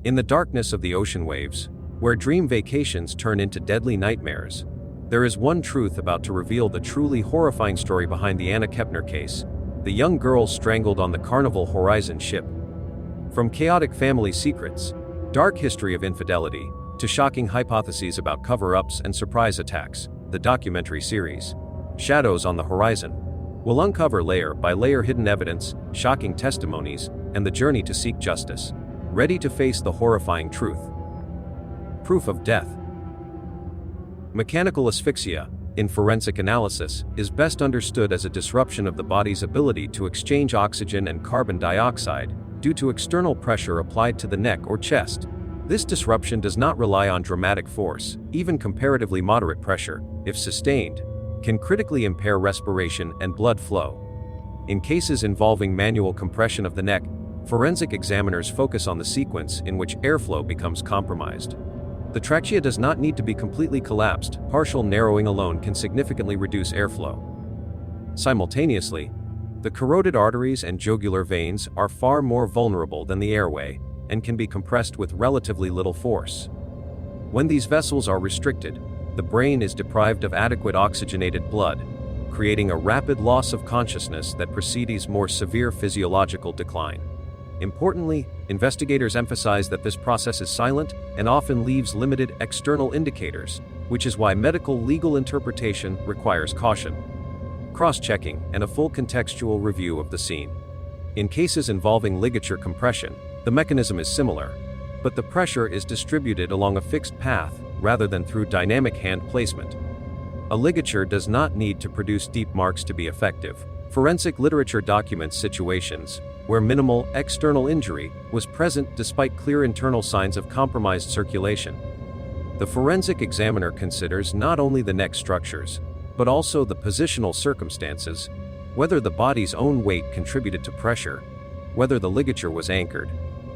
In the darkness of the ocean waves, where dream vacations turn into deadly nightmares, there is one truth about to reveal the truly horrifying story behind the Anna Kepner case, the young girl strangled on the Carnival Horizon ship. From chaotic family secrets, dark history of infidelity, to shocking hypotheses about cover-ups and surprise attacks, the documentary series, Shadows on the Horizon, will uncover layer by layer hidden evidence, shocking testimonies, and the journey to seek justice, ready to face the horrifying truth. Proof of death. Mechanical asphyxia, in forensic analysis, is best understood as a disruption of the body's ability to exchange oxygen and carbon dioxide due to external pressure applied to the neck or chest. This disruption does not rely on dramatic force. Even comparatively moderate pressure, if sustained, can critically impair respiration and blood flow. In cases involving manual compression of the neck, forensic examiners focus on the sequence in which airflow becomes compromised. The trachea does not need to be completely collapsed. Partial narrowing alone can significantly reduce airflow. Simultaneously, the carotid arteries and jugular veins are far more vulnerable than the airway and can be compressed with relatively little force. When these vessels are restricted, the brain is deprived of adequate oxygenated blood, creating a rapid loss of consciousness that precedes more severe physiological decline. Importantly, investigators emphasize that this process is silent and often leaves limited external indicators, which is why medical legal interpretation requires caution, cross-checking, and a full contextual review of the scene. In cases involving ligature compression, the mechanism is similar, but the pressure is distributed along a fixed path rather than through dynamic hand placement. A ligature does not need to produce deep marks to be effective. Forensic literature documents situations where minimal external injury was present despite clear internal signs of compromised circulation. The forensic examiner considers not only the neck structures, but also the positional circumstances, whether the body's own weight contributed to pressure, whether the ligature was anchored,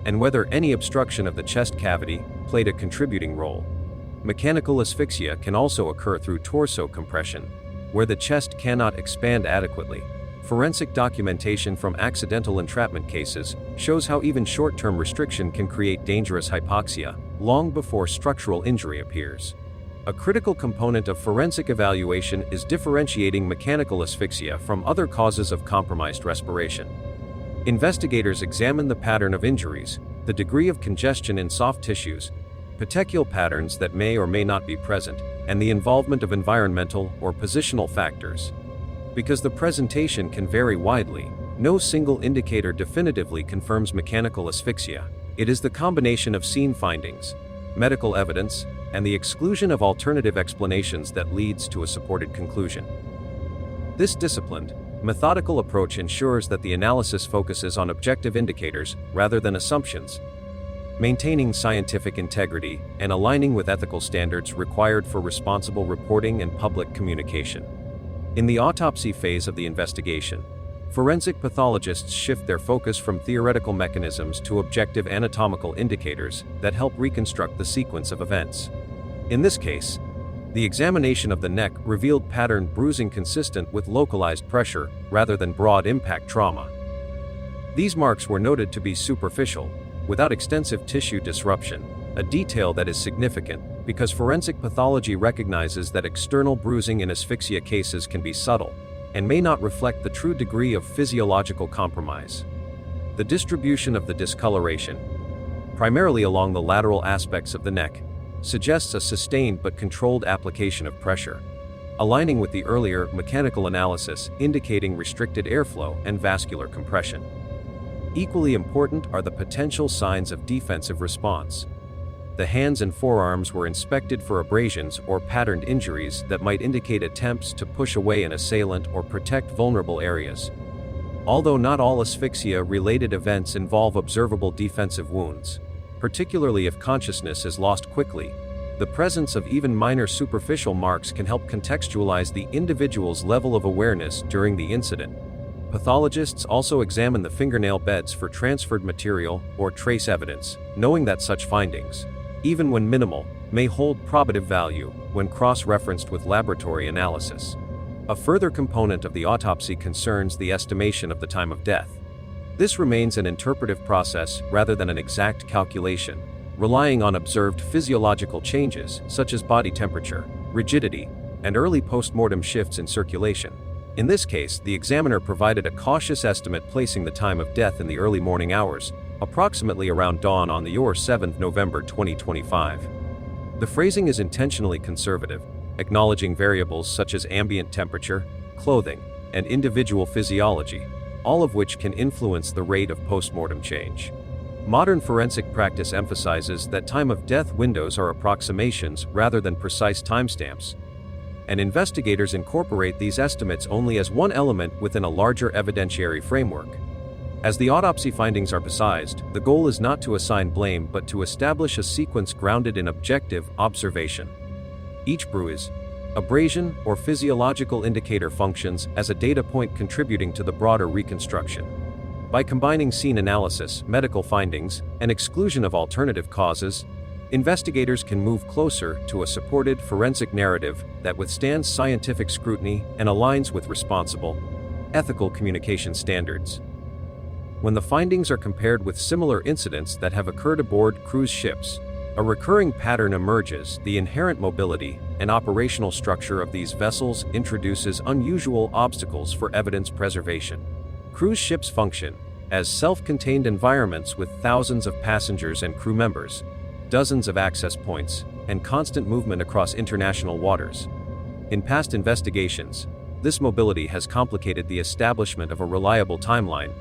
and whether any obstruction of the chest cavity played a contributing role. Mechanical asphyxia can also occur through torso compression, where the chest cannot expand adequately. Forensic documentation from accidental entrapment cases shows how even short-term restriction can create dangerous hypoxia long before structural injury appears. A critical component of forensic evaluation is differentiating mechanical asphyxia from other causes of compromised respiration. Investigators examine the pattern of injuries, the degree of congestion in soft tissues, petechial patterns that may or may not be present, and the involvement of environmental or positional factors. Because the presentation can vary widely, no single indicator definitively confirms mechanical asphyxia. It is the combination of scene findings, medical evidence, and the exclusion of alternative explanations that leads to a supported conclusion. This disciplined, methodical approach ensures that the analysis focuses on objective indicators rather than assumptions, maintaining scientific integrity and aligning with ethical standards required for responsible reporting and public communication. In the autopsy phase of the investigation, forensic pathologists shift their focus from theoretical mechanisms to objective anatomical indicators that help reconstruct the sequence of events. In this case, the examination of the neck revealed patterned bruising consistent with localized pressure rather than broad impact trauma. These marks were noted to be superficial, without extensive tissue disruption, a detail that is significant because forensic pathology recognizes that external bruising in asphyxia cases can be subtle and may not reflect the true degree of physiological compromise. The distribution of the discoloration, primarily along the lateral aspects of the neck, suggests a sustained but controlled application of pressure, aligning with the earlier mechanical analysis indicating restricted airflow and vascular compression. Equally important are the potential signs of defensive response. The hands and forearms were inspected for abrasions or patterned injuries that might indicate attempts to push away an assailant or protect vulnerable areas. Although not all asphyxia-related events involve observable defensive wounds, particularly if consciousness is lost quickly, the presence of even minor superficial marks can help contextualize the individual's level of awareness during the incident. Pathologists also examine the fingernail beds for transferred material or trace evidence, knowing that such findings, even when minimal, may hold probative value when cross-referenced with laboratory analysis. A further component of the autopsy concerns the estimation of the time of death. This remains an interpretive process rather than an exact calculation, relying on observed physiological changes such as body temperature, rigidity, and early post-mortem shifts in circulation. In this case, the examiner provided a cautious estimate placing the time of death in the early morning hours, approximately around dawn on the 7th November 2025. The phrasing is intentionally conservative, acknowledging variables such as ambient temperature, clothing, and individual physiology, all of which can influence the rate of postmortem change. Modern forensic practice emphasizes that time of death windows are approximations rather than precise timestamps, and investigators incorporate these estimates only as one element within a larger evidentiary framework. As the autopsy findings are precised, the goal is not to assign blame but to establish a sequence grounded in objective observation. Each bruise, abrasion, or physiological indicator functions as a data point contributing to the broader reconstruction. By combining scene analysis, medical findings, and exclusion of alternative causes, investigators can move closer to a supported forensic narrative that withstands scientific scrutiny and aligns with responsible, ethical communication standards. When the findings are compared with similar incidents that have occurred aboard cruise ships, a recurring pattern emerges. The inherent mobility and operational structure of these vessels introduces unusual obstacles for evidence preservation. Cruise ships function as self-contained environments with thousands of passengers and crew members, dozens of access points, and constant movement across international waters. In past investigations, this mobility has complicated the establishment of a reliable timeline,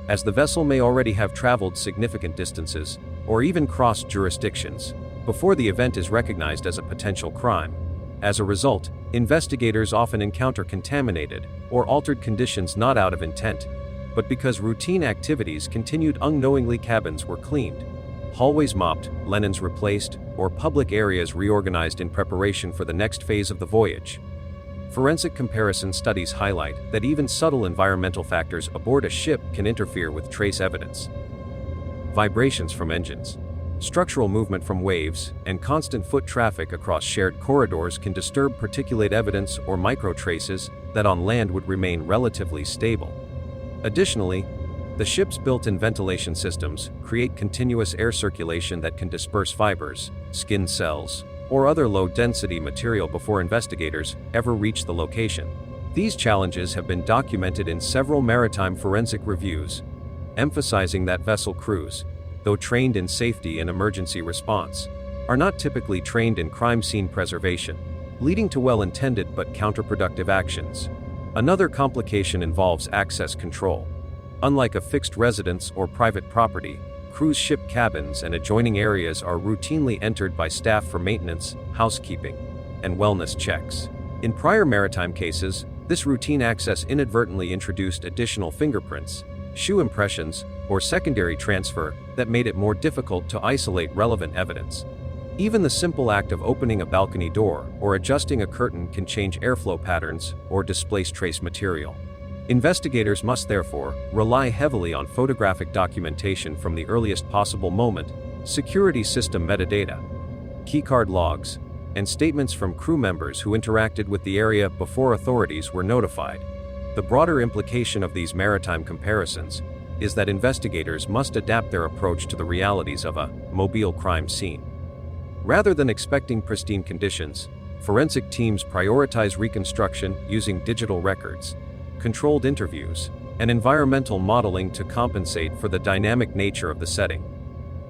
as the vessel may already have traveled significant distances, or even crossed jurisdictions, before the event is recognized as a potential crime. As a result, investigators often encounter contaminated or altered conditions not out of intent, but because routine activities continued unknowingly. Cabins were cleaned, hallways mopped, linens replaced, or public areas reorganized in preparation for the next phase of the voyage. Forensic comparison studies highlight that even subtle environmental factors aboard a ship can interfere with trace evidence. Vibrations from engines, structural movement from waves, and constant foot traffic across shared corridors can disturb particulate evidence or microtraces that on land would remain relatively stable. Additionally, the ship's built-in ventilation systems create continuous air circulation that can disperse fibers, skin cells, or other low-density material before investigators ever reach the location. These challenges have been documented in several maritime forensic reviews, emphasizing that vessel crews, though trained in safety and emergency response, are not typically trained in crime scene preservation, leading to well-intended but counterproductive actions. Another complication involves access control. Unlike a fixed residence or private property, cruise ship cabins and adjoining areas are routinely entered by staff for maintenance, housekeeping, and wellness checks. In prior maritime cases, this routine access inadvertently introduced additional fingerprints, shoe impressions, or secondary transfer that made it more difficult to isolate relevant evidence. Even the simple act of opening a balcony door or adjusting a curtain can change airflow patterns or displace trace material. Investigators must therefore rely heavily on photographic documentation from the earliest possible moment, security system metadata, keycard logs, and statements from crew members who interacted with the area before authorities were notified. The broader implication of these maritime comparisons is that investigators must adapt their approach to the realities of a mobile crime scene. Rather than expecting pristine conditions, forensic teams prioritize reconstruction using digital records, controlled interviews, and environmental modeling to compensate for the dynamic nature of the setting.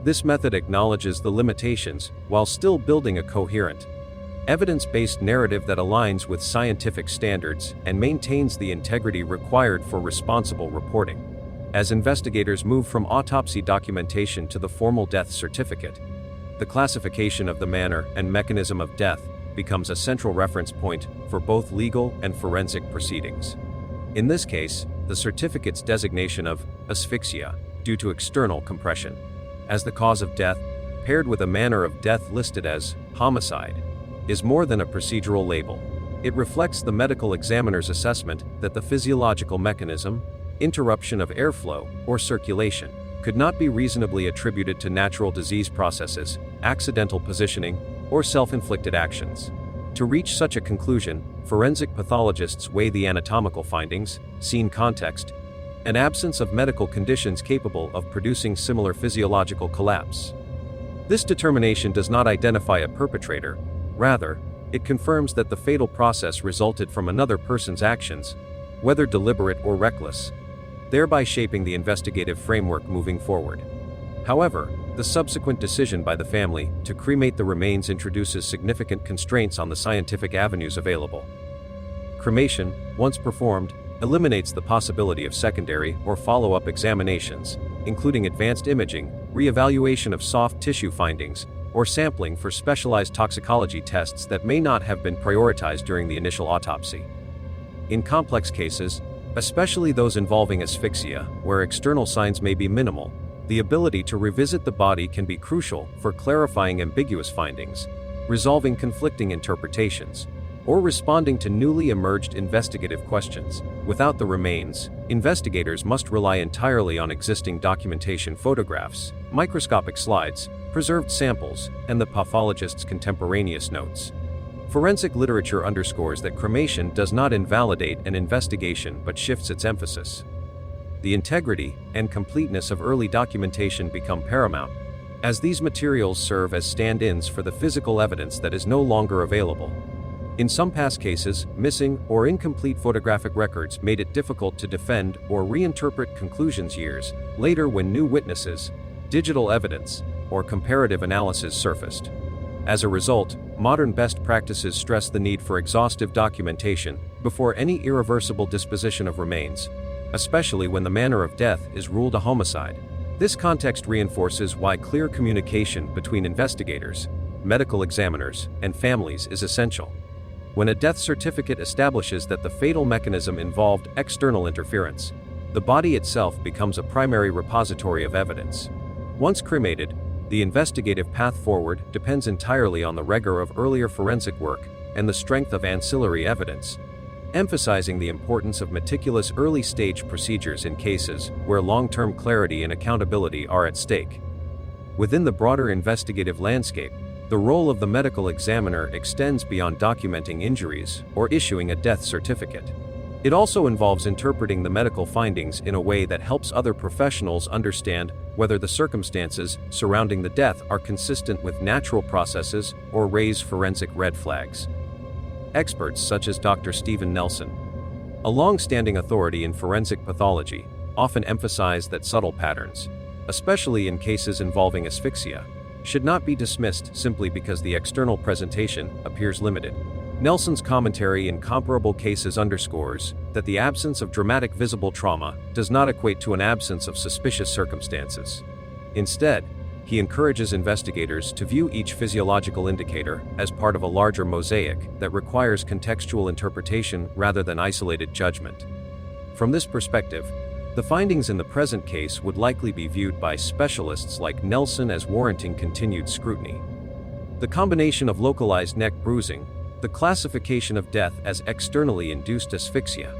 This method acknowledges the limitations while still building a coherent, evidence-based narrative that aligns with scientific standards and maintains the integrity required for responsible reporting. As investigators move from autopsy documentation to the formal death certificate, the classification of the manner and mechanism of death becomes a central reference point for both legal and forensic proceedings. In this case, the certificate's designation of asphyxia, due to external compression, as the cause of death, paired with a manner of death listed as homicide, is more than a procedural label. It reflects the medical examiner's assessment that the physiological mechanism, interruption of airflow or circulation, could not be reasonably attributed to natural disease processes, accidental positioning, or self-inflicted actions. To reach such a conclusion, forensic pathologists weigh the anatomical findings, scene context, and absence of medical conditions capable of producing similar physiological collapse. This determination does not identify a perpetrator. Rather, it confirms that the fatal process resulted from another person's actions, whether deliberate or reckless, thereby shaping the investigative framework moving forward. However, the subsequent decision by the family to cremate the remains introduces significant constraints on the scientific avenues available. Cremation, once performed, eliminates the possibility of secondary or follow-up examinations, including advanced imaging, re-evaluation of soft tissue findings, or sampling for specialized toxicology tests that may not have been prioritized during the initial autopsy. In complex cases, especially those involving asphyxia, where external signs may be minimal, the ability to revisit the body can be crucial for clarifying ambiguous findings, resolving conflicting interpretations, or responding to newly emerged investigative questions. Without the remains, investigators must rely entirely on existing documentation, photographs, microscopic slides, preserved samples, and the pathologist's contemporaneous notes. Forensic literature underscores that cremation does not invalidate an investigation but shifts its emphasis. The integrity and completeness of early documentation become paramount, as these materials serve as stand-ins for the physical evidence that is no longer available. In some past cases, missing or incomplete photographic records made it difficult to defend or reinterpret conclusions years later when new witnesses, digital evidence, or comparative analysis surfaced. As a result, modern best practices stress the need for exhaustive documentation before any irreversible disposition of remains, especially when the manner of death is ruled a homicide. This context reinforces why clear communication between investigators, medical examiners, and families is essential. When a death certificate establishes that the fatal mechanism involved external interference, the body itself becomes a primary repository of evidence. Once cremated, the investigative path forward depends entirely on the rigor of earlier forensic work and the strength of ancillary evidence, emphasizing the importance of meticulous early-stage procedures in cases where long-term clarity and accountability are at stake. Within the broader investigative landscape, the role of the medical examiner extends beyond documenting injuries or issuing a death certificate. It also involves interpreting the medical findings in a way that helps other professionals understand whether the circumstances surrounding the death are consistent with natural processes or raise forensic red flags. Experts such as Dr. Stephen Nelson, a long-standing authority in forensic pathology, often emphasize that subtle patterns, especially in cases involving asphyxia, should not be dismissed simply because the external presentation appears limited. Nelson's commentary in comparable cases underscores that the absence of dramatic visible trauma does not equate to an absence of suspicious circumstances. Instead, he encourages investigators to view each physiological indicator as part of a larger mosaic that requires contextual interpretation rather than isolated judgment. From this perspective, the findings in the present case would likely be viewed by specialists like Nelson as warranting continued scrutiny. The combination of localized neck bruising, the classification of death as externally induced asphyxia,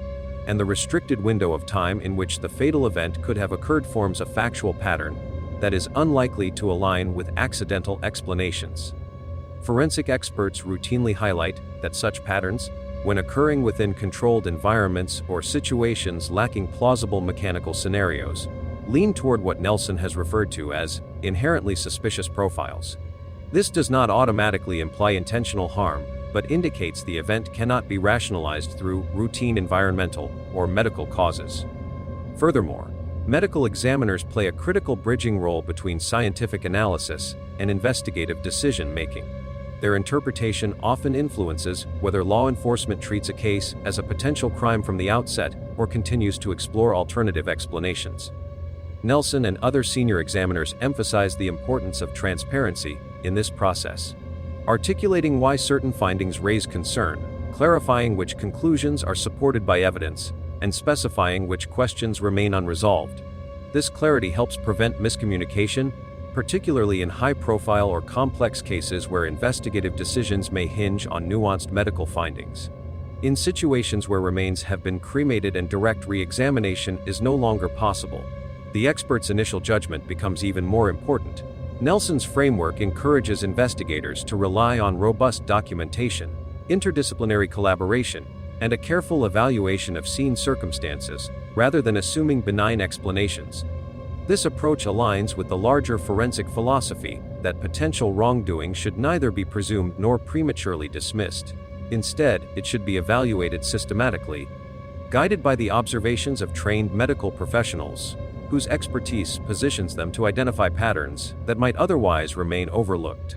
and the restricted window of time in which the fatal event could have occurred forms a factual pattern that is unlikely to align with accidental explanations. Forensic experts routinely highlight that such patterns, when occurring within controlled environments or situations lacking plausible mechanical scenarios, lean toward what Nelson has referred to as inherently suspicious profiles. This does not automatically imply intentional harm, but indicates the event cannot be rationalized through routine environmental or medical causes. Furthermore, medical examiners play a critical bridging role between scientific analysis and investigative decision-making. Their interpretation often influences whether law enforcement treats a case as a potential crime from the outset or continues to explore alternative explanations. Nelson and other senior examiners emphasize the importance of transparency in this process, articulating why certain findings raise concern, clarifying which conclusions are supported by evidence, and specifying which questions remain unresolved. This clarity helps prevent miscommunication, particularly in high-profile or complex cases where investigative decisions may hinge on nuanced medical findings. In situations where remains have been cremated and direct re-examination is no longer possible, the expert's initial judgment becomes even more important. Nelson's framework encourages investigators to rely on robust documentation, interdisciplinary collaboration, and a careful evaluation of scene circumstances, rather than assuming benign explanations. This approach aligns with the larger forensic philosophy that potential wrongdoing should neither be presumed nor prematurely dismissed. Instead, it should be evaluated systematically, guided by the observations of trained medical professionals, whose expertise positions them to identify patterns that might otherwise remain overlooked.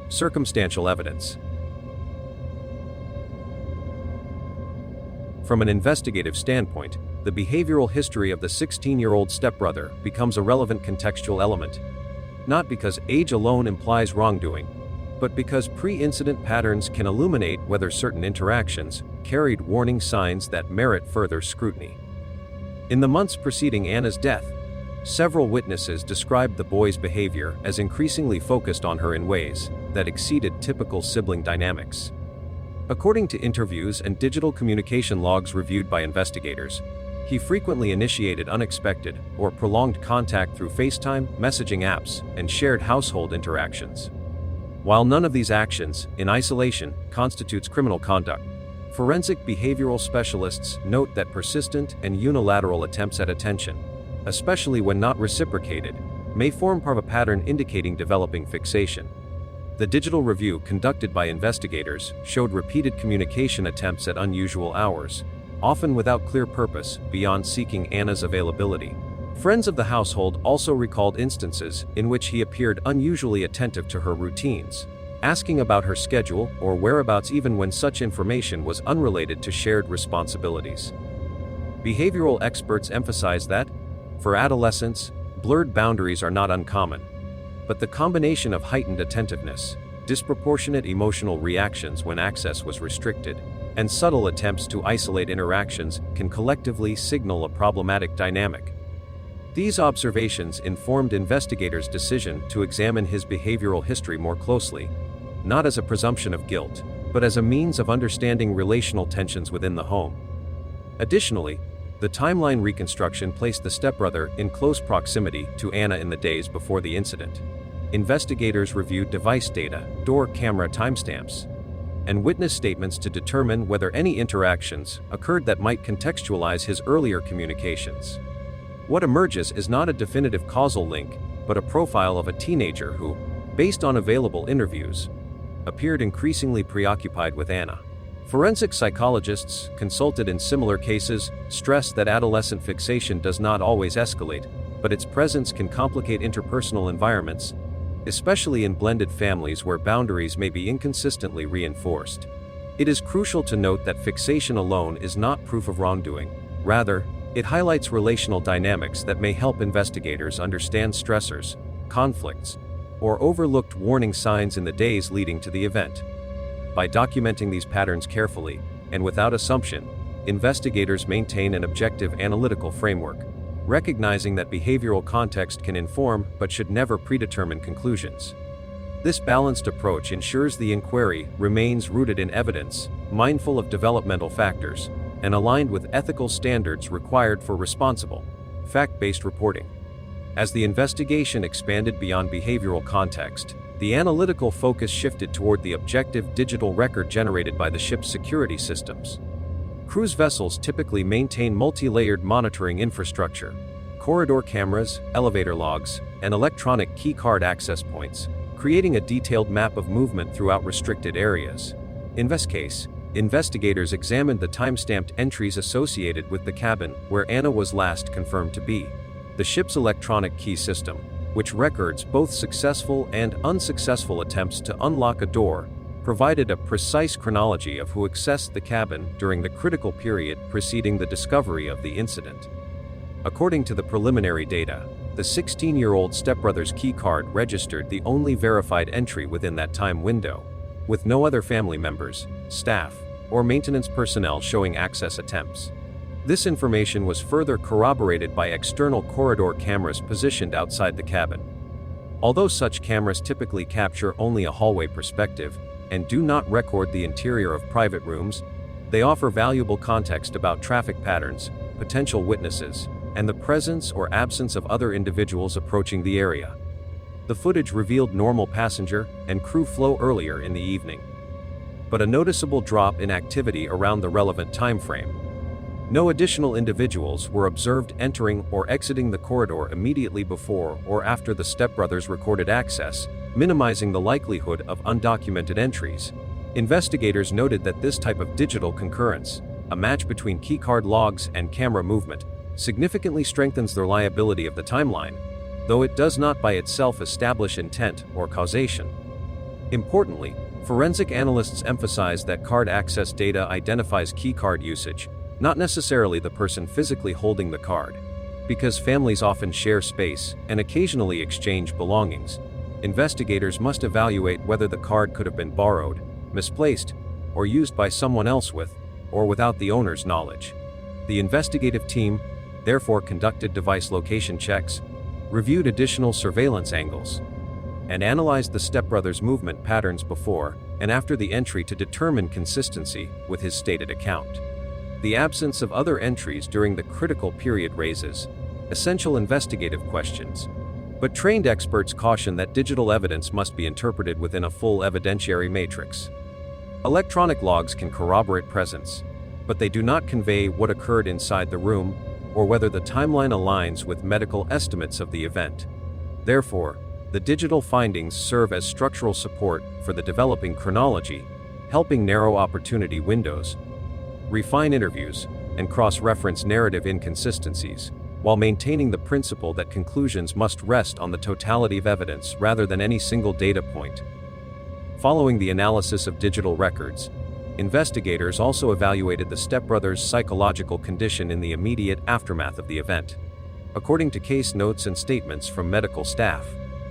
Circumstantial evidence. From an investigative standpoint, the behavioral history of the 16-year-old stepbrother becomes a relevant contextual element, not because age alone implies wrongdoing, but because pre-incident patterns can illuminate whether certain interactions carried warning signs that merit further scrutiny. In the months preceding Anna's death, several witnesses described the boy's behavior as increasingly focused on her in ways that exceeded typical sibling dynamics. According to interviews and digital communication logs reviewed by investigators, he frequently initiated unexpected or prolonged contact through FaceTime, messaging apps, and shared household interactions. While none of these actions, in isolation, constitutes criminal conduct, forensic behavioral specialists note that persistent and unilateral attempts at attention, especially when not reciprocated, may form part of a pattern indicating developing fixation. The digital review conducted by investigators showed repeated communication attempts at unusual hours, often without clear purpose beyond seeking Anna's availability. Friends of the household also recalled instances in which he appeared unusually attentive to her routines, asking about her schedule or whereabouts even when such information was unrelated to shared responsibilities. Behavioral experts emphasize that, for adolescents, blurred boundaries are not uncommon, but the combination of heightened attentiveness, disproportionate emotional reactions when access was restricted, and subtle attempts to isolate interactions can collectively signal a problematic dynamic. These observations informed investigators' decision to examine his behavioral history more closely, not as a presumption of guilt, but as a means of understanding relational tensions within the home. Additionally, the timeline reconstruction placed the stepbrother in close proximity to Anna in the days before the incident. Investigators reviewed device data, door camera timestamps, and witness statements to determine whether any interactions occurred that might contextualize his earlier communications. What emerges is not a definitive causal link, but a profile of a teenager who, based on available interviews, appeared increasingly preoccupied with Anna. Forensic psychologists, consulted in similar cases, stress that adolescent fixation does not always escalate, but its presence can complicate interpersonal environments, especially in blended families where boundaries may be inconsistently reinforced. It is crucial to note that fixation alone is not proof of wrongdoing. Rather, it highlights relational dynamics that may help investigators understand stressors, conflicts, or overlooked warning signs in the days leading to the event. By documenting these patterns carefully, and without assumption, investigators maintain an objective analytical framework, recognizing that behavioral context can inform but should never predetermine conclusions. This balanced approach ensures the inquiry remains rooted in evidence, mindful of developmental factors, and aligned with ethical standards required for responsible, fact-based reporting. As the investigation expanded beyond behavioral context, the analytical focus shifted toward the objective digital record generated by the ship's security systems. Cruise vessels typically maintain multi-layered monitoring infrastructure, corridor cameras, elevator logs, and electronic key card access points, creating a detailed map of movement throughout restricted areas. In this case, investigators examined the time-stamped entries associated with the cabin where Anna was last confirmed to be. The ship's electronic key system, which records both successful and unsuccessful attempts to unlock a door, provided a precise chronology of who accessed the cabin during the critical period preceding the discovery of the incident. According to the preliminary data, the 16-year-old stepbrother's key card registered the only verified entry within that time window, with no other family members, staff, or maintenance personnel showing access attempts. This information was further corroborated by external corridor cameras positioned outside the cabin. Although such cameras typically capture only a hallway perspective and do not record the interior of private rooms, they offer valuable context about traffic patterns, potential witnesses, and the presence or absence of other individuals approaching the area. The footage revealed normal passenger and crew flow earlier in the evening, but a noticeable drop in activity around the relevant time frame. No additional individuals were observed entering or exiting the corridor immediately before or after the stepbrothers recorded access, minimizing the likelihood of undocumented entries. Investigators noted that this type of digital concurrence, a match between keycard logs and camera movement, significantly strengthens the reliability of the timeline, though it does not by itself establish intent or causation. Importantly, forensic analysts emphasize that card access data identifies keycard usage, not necessarily the person physically holding the card. Because families often share space and occasionally exchange belongings, investigators must evaluate whether the card could have been borrowed, misplaced, or used by someone else with or without the owner's knowledge. The investigative team therefore conducted device location checks, reviewed additional surveillance angles, and analyzed the stepbrother's movement patterns before and after the entry to determine consistency with his stated account. The absence of other entries during the critical period raises essential investigative questions, but trained experts caution that digital evidence must be interpreted within a full evidentiary matrix. Electronic logs can corroborate presence, but they do not convey what occurred inside the room or whether the timeline aligns with medical estimates of the event. Therefore, the digital findings serve as structural support for the developing chronology, helping narrow opportunity windows, refine interviews, and cross-reference narrative inconsistencies, while maintaining the principle that conclusions must rest on the totality of evidence rather than any single data point. Following the analysis of digital records, investigators also evaluated the stepbrother's psychological condition in the immediate aftermath of the event. According to case notes and statements from medical staff,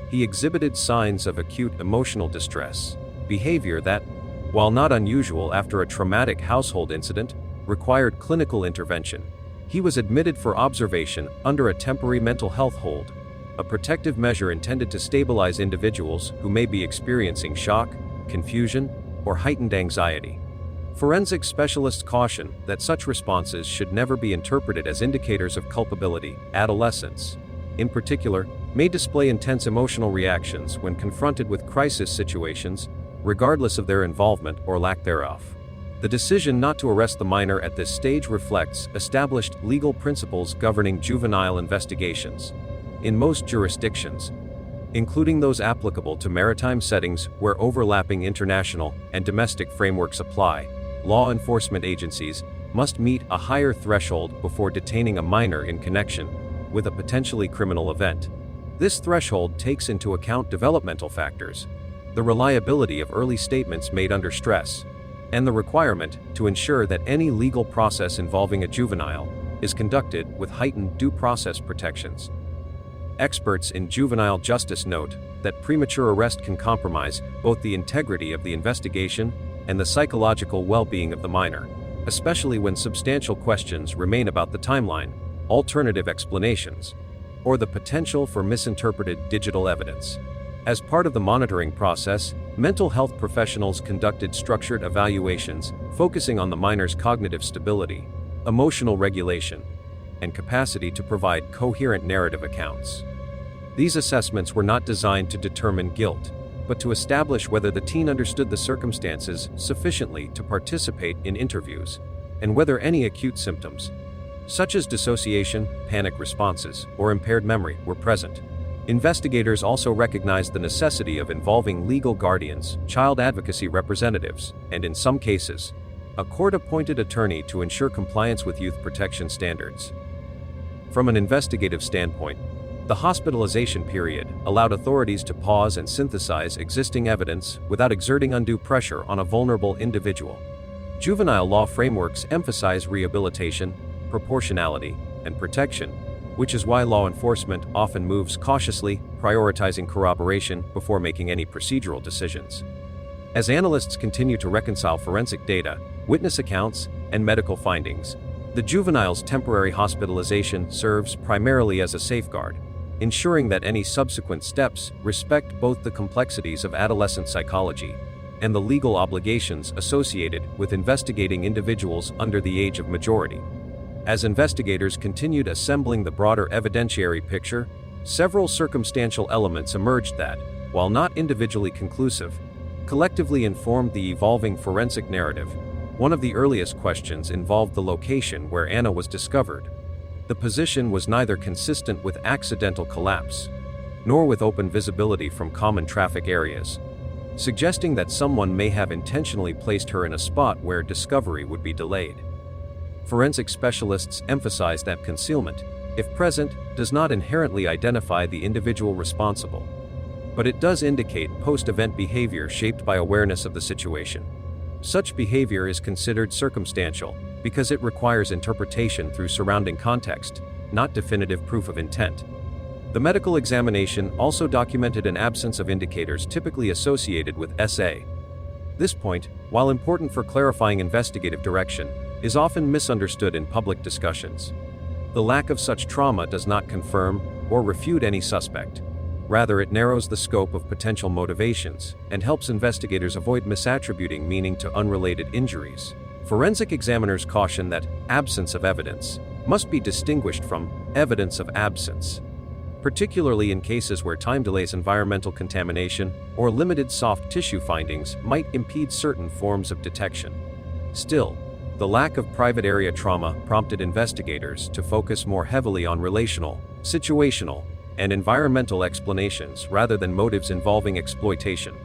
he exhibited signs of acute emotional distress, behavior that, while not unusual after a traumatic household incident, required clinical intervention. He was admitted for observation under a temporary mental health hold, a protective measure intended to stabilize individuals who may be experiencing shock, confusion, or heightened anxiety. Forensic specialists caution that such responses should never be interpreted as indicators of culpability. Adolescents, in particular, may display intense emotional reactions when confronted with crisis situations, regardless of their involvement or lack thereof. The decision not to arrest the minor at this stage reflects established legal principles governing juvenile investigations. In most jurisdictions, including those applicable to maritime settings where overlapping international and domestic frameworks apply, law enforcement agencies must meet a higher threshold before detaining a minor in connection with a potentially criminal event. This threshold takes into account developmental factors, the reliability of early statements made under stress, and the requirement to ensure that any legal process involving a juvenile is conducted with heightened due process protections. Experts in juvenile justice note that premature arrest can compromise both the integrity of the investigation and the psychological well-being of the minor, especially when substantial questions remain about the timeline, alternative explanations, or the potential for misinterpreted digital evidence. As part of the monitoring process, mental health professionals conducted structured evaluations focusing on the minor's cognitive stability, emotional regulation, and capacity to provide coherent narrative accounts. These assessments were not designed to determine guilt, but to establish whether the teen understood the circumstances sufficiently to participate in interviews, and whether any acute symptoms, such as dissociation, panic responses, or impaired memory, were present. Investigators also recognized the necessity of involving legal guardians, child advocacy representatives, and in some cases, a court-appointed attorney to ensure compliance with youth protection standards. From an investigative standpoint, the hospitalization period allowed authorities to pause and synthesize existing evidence without exerting undue pressure on a vulnerable individual. Juvenile law frameworks emphasize rehabilitation, proportionality, and protection, which is why law enforcement often moves cautiously, prioritizing corroboration before making any procedural decisions. As analysts continue to reconcile forensic data, witness accounts, and medical findings, the juvenile's temporary hospitalization serves primarily as a safeguard, ensuring that any subsequent steps respect both the complexities of adolescent psychology and the legal obligations associated with investigating individuals under the age of majority. As investigators continued assembling the broader evidentiary picture, several circumstantial elements emerged that, while not individually conclusive, collectively informed the evolving forensic narrative. One of the earliest questions involved the location where Anna was discovered. The position was neither consistent with accidental collapse, nor with open visibility from common traffic areas, suggesting that someone may have intentionally placed her in a spot where discovery would be delayed. Forensic specialists emphasize that concealment, if present, does not inherently identify the individual responsible, but it does indicate post-event behavior shaped by awareness of the situation. Such behavior is considered circumstantial because it requires interpretation through surrounding context, not definitive proof of intent. The medical examination also documented an absence of indicators typically associated with SA. This point, while important for clarifying investigative direction, is often misunderstood in public discussions. The lack of such trauma does not confirm or refute any suspect. Rather, it narrows the scope of potential motivations and helps investigators avoid misattributing meaning to unrelated injuries. Forensic examiners caution that absence of evidence must be distinguished from evidence of absence, particularly in cases where time delays, environmental contamination, or limited soft tissue findings might impede certain forms of detection. Still, the lack of private area trauma prompted investigators to focus more heavily on relational, situational, and environmental explanations rather than motives involving exploitation.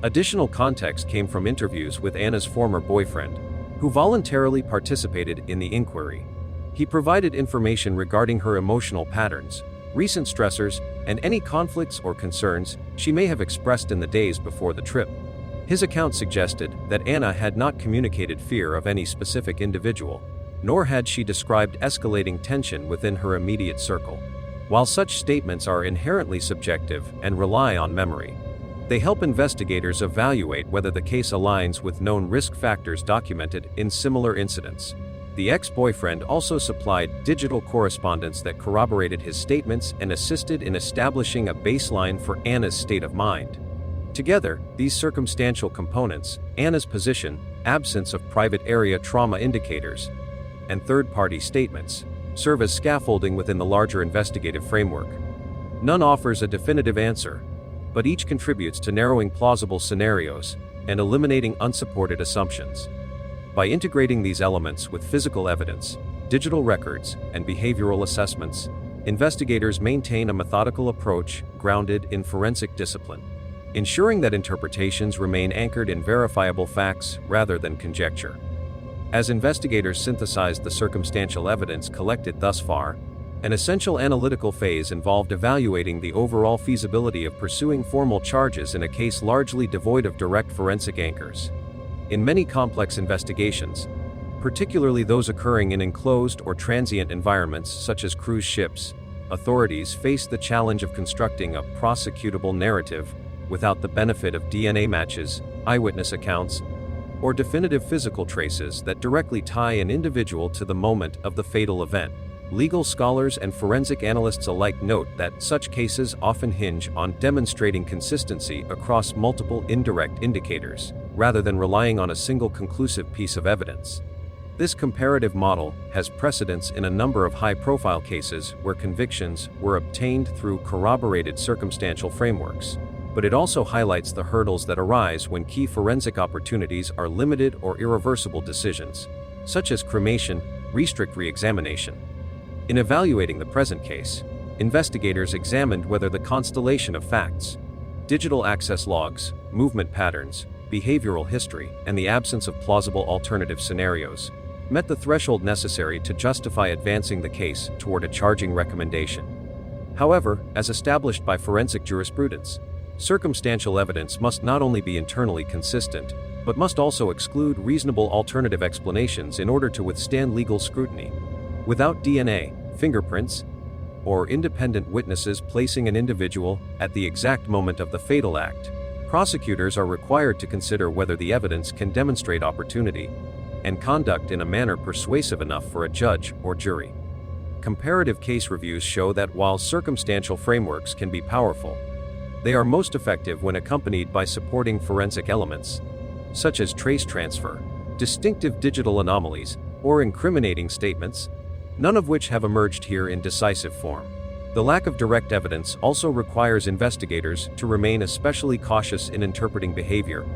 Additional context came from interviews with Anna's former boyfriend, who voluntarily participated in the inquiry. He provided information regarding her emotional patterns, recent stressors, and any conflicts or concerns she may have expressed in the days before the trip. His account suggested that Anna had not communicated fear of any specific individual, nor had she described escalating tension within her immediate circle. While such statements are inherently subjective and rely on memory, they help investigators evaluate whether the case aligns with known risk factors documented in similar incidents. The ex-boyfriend also supplied digital correspondence that corroborated his statements and assisted in establishing a baseline for Anna's state of mind. Together, these circumstantial components, Anna's position, absence of private area trauma indicators, and third-party statements, serve as scaffolding within the larger investigative framework. None offers a definitive answer, but each contributes to narrowing plausible scenarios and eliminating unsupported assumptions. By integrating these elements with physical evidence, digital records, and behavioral assessments, investigators maintain a methodical approach grounded in forensic discipline, ensuring that interpretations remain anchored in verifiable facts rather than conjecture. As investigators synthesized the circumstantial evidence collected thus far, an essential analytical phase involved evaluating the overall feasibility of pursuing formal charges in a case largely devoid of direct forensic anchors. In many complex investigations, particularly those occurring in enclosed or transient environments such as cruise ships, authorities face the challenge of constructing a prosecutable narrative without the benefit of DNA matches, eyewitness accounts, or definitive physical traces that directly tie an individual to the moment of the fatal event. Legal scholars and forensic analysts alike note that such cases often hinge on demonstrating consistency across multiple indirect indicators, rather than relying on a single conclusive piece of evidence. This comparative model has precedence in a number of high-profile cases where convictions were obtained through corroborated circumstantial frameworks, but it also highlights the hurdles that arise when key forensic opportunities are limited or irreversible decisions, such as cremation, restrict re-examination. In evaluating the present case, investigators examined whether the constellation of facts, digital access logs, movement patterns, behavioral history, and the absence of plausible alternative scenarios met the threshold necessary to justify advancing the case toward a charging recommendation. However, as established by forensic jurisprudence, circumstantial evidence must not only be internally consistent, but must also exclude reasonable alternative explanations in order to withstand legal scrutiny. Without DNA, fingerprints, or independent witnesses placing an individual at the exact moment of the fatal act, prosecutors are required to consider whether the evidence can demonstrate opportunity and conduct in a manner persuasive enough for a judge or jury. Comparative case reviews show that while circumstantial frameworks can be powerful, they are most effective when accompanied by supporting forensic elements, such as trace transfer, distinctive digital anomalies, or incriminating statements, none of which have emerged here in decisive form. The lack of direct evidence also requires investigators to remain especially cautious in interpreting behavior,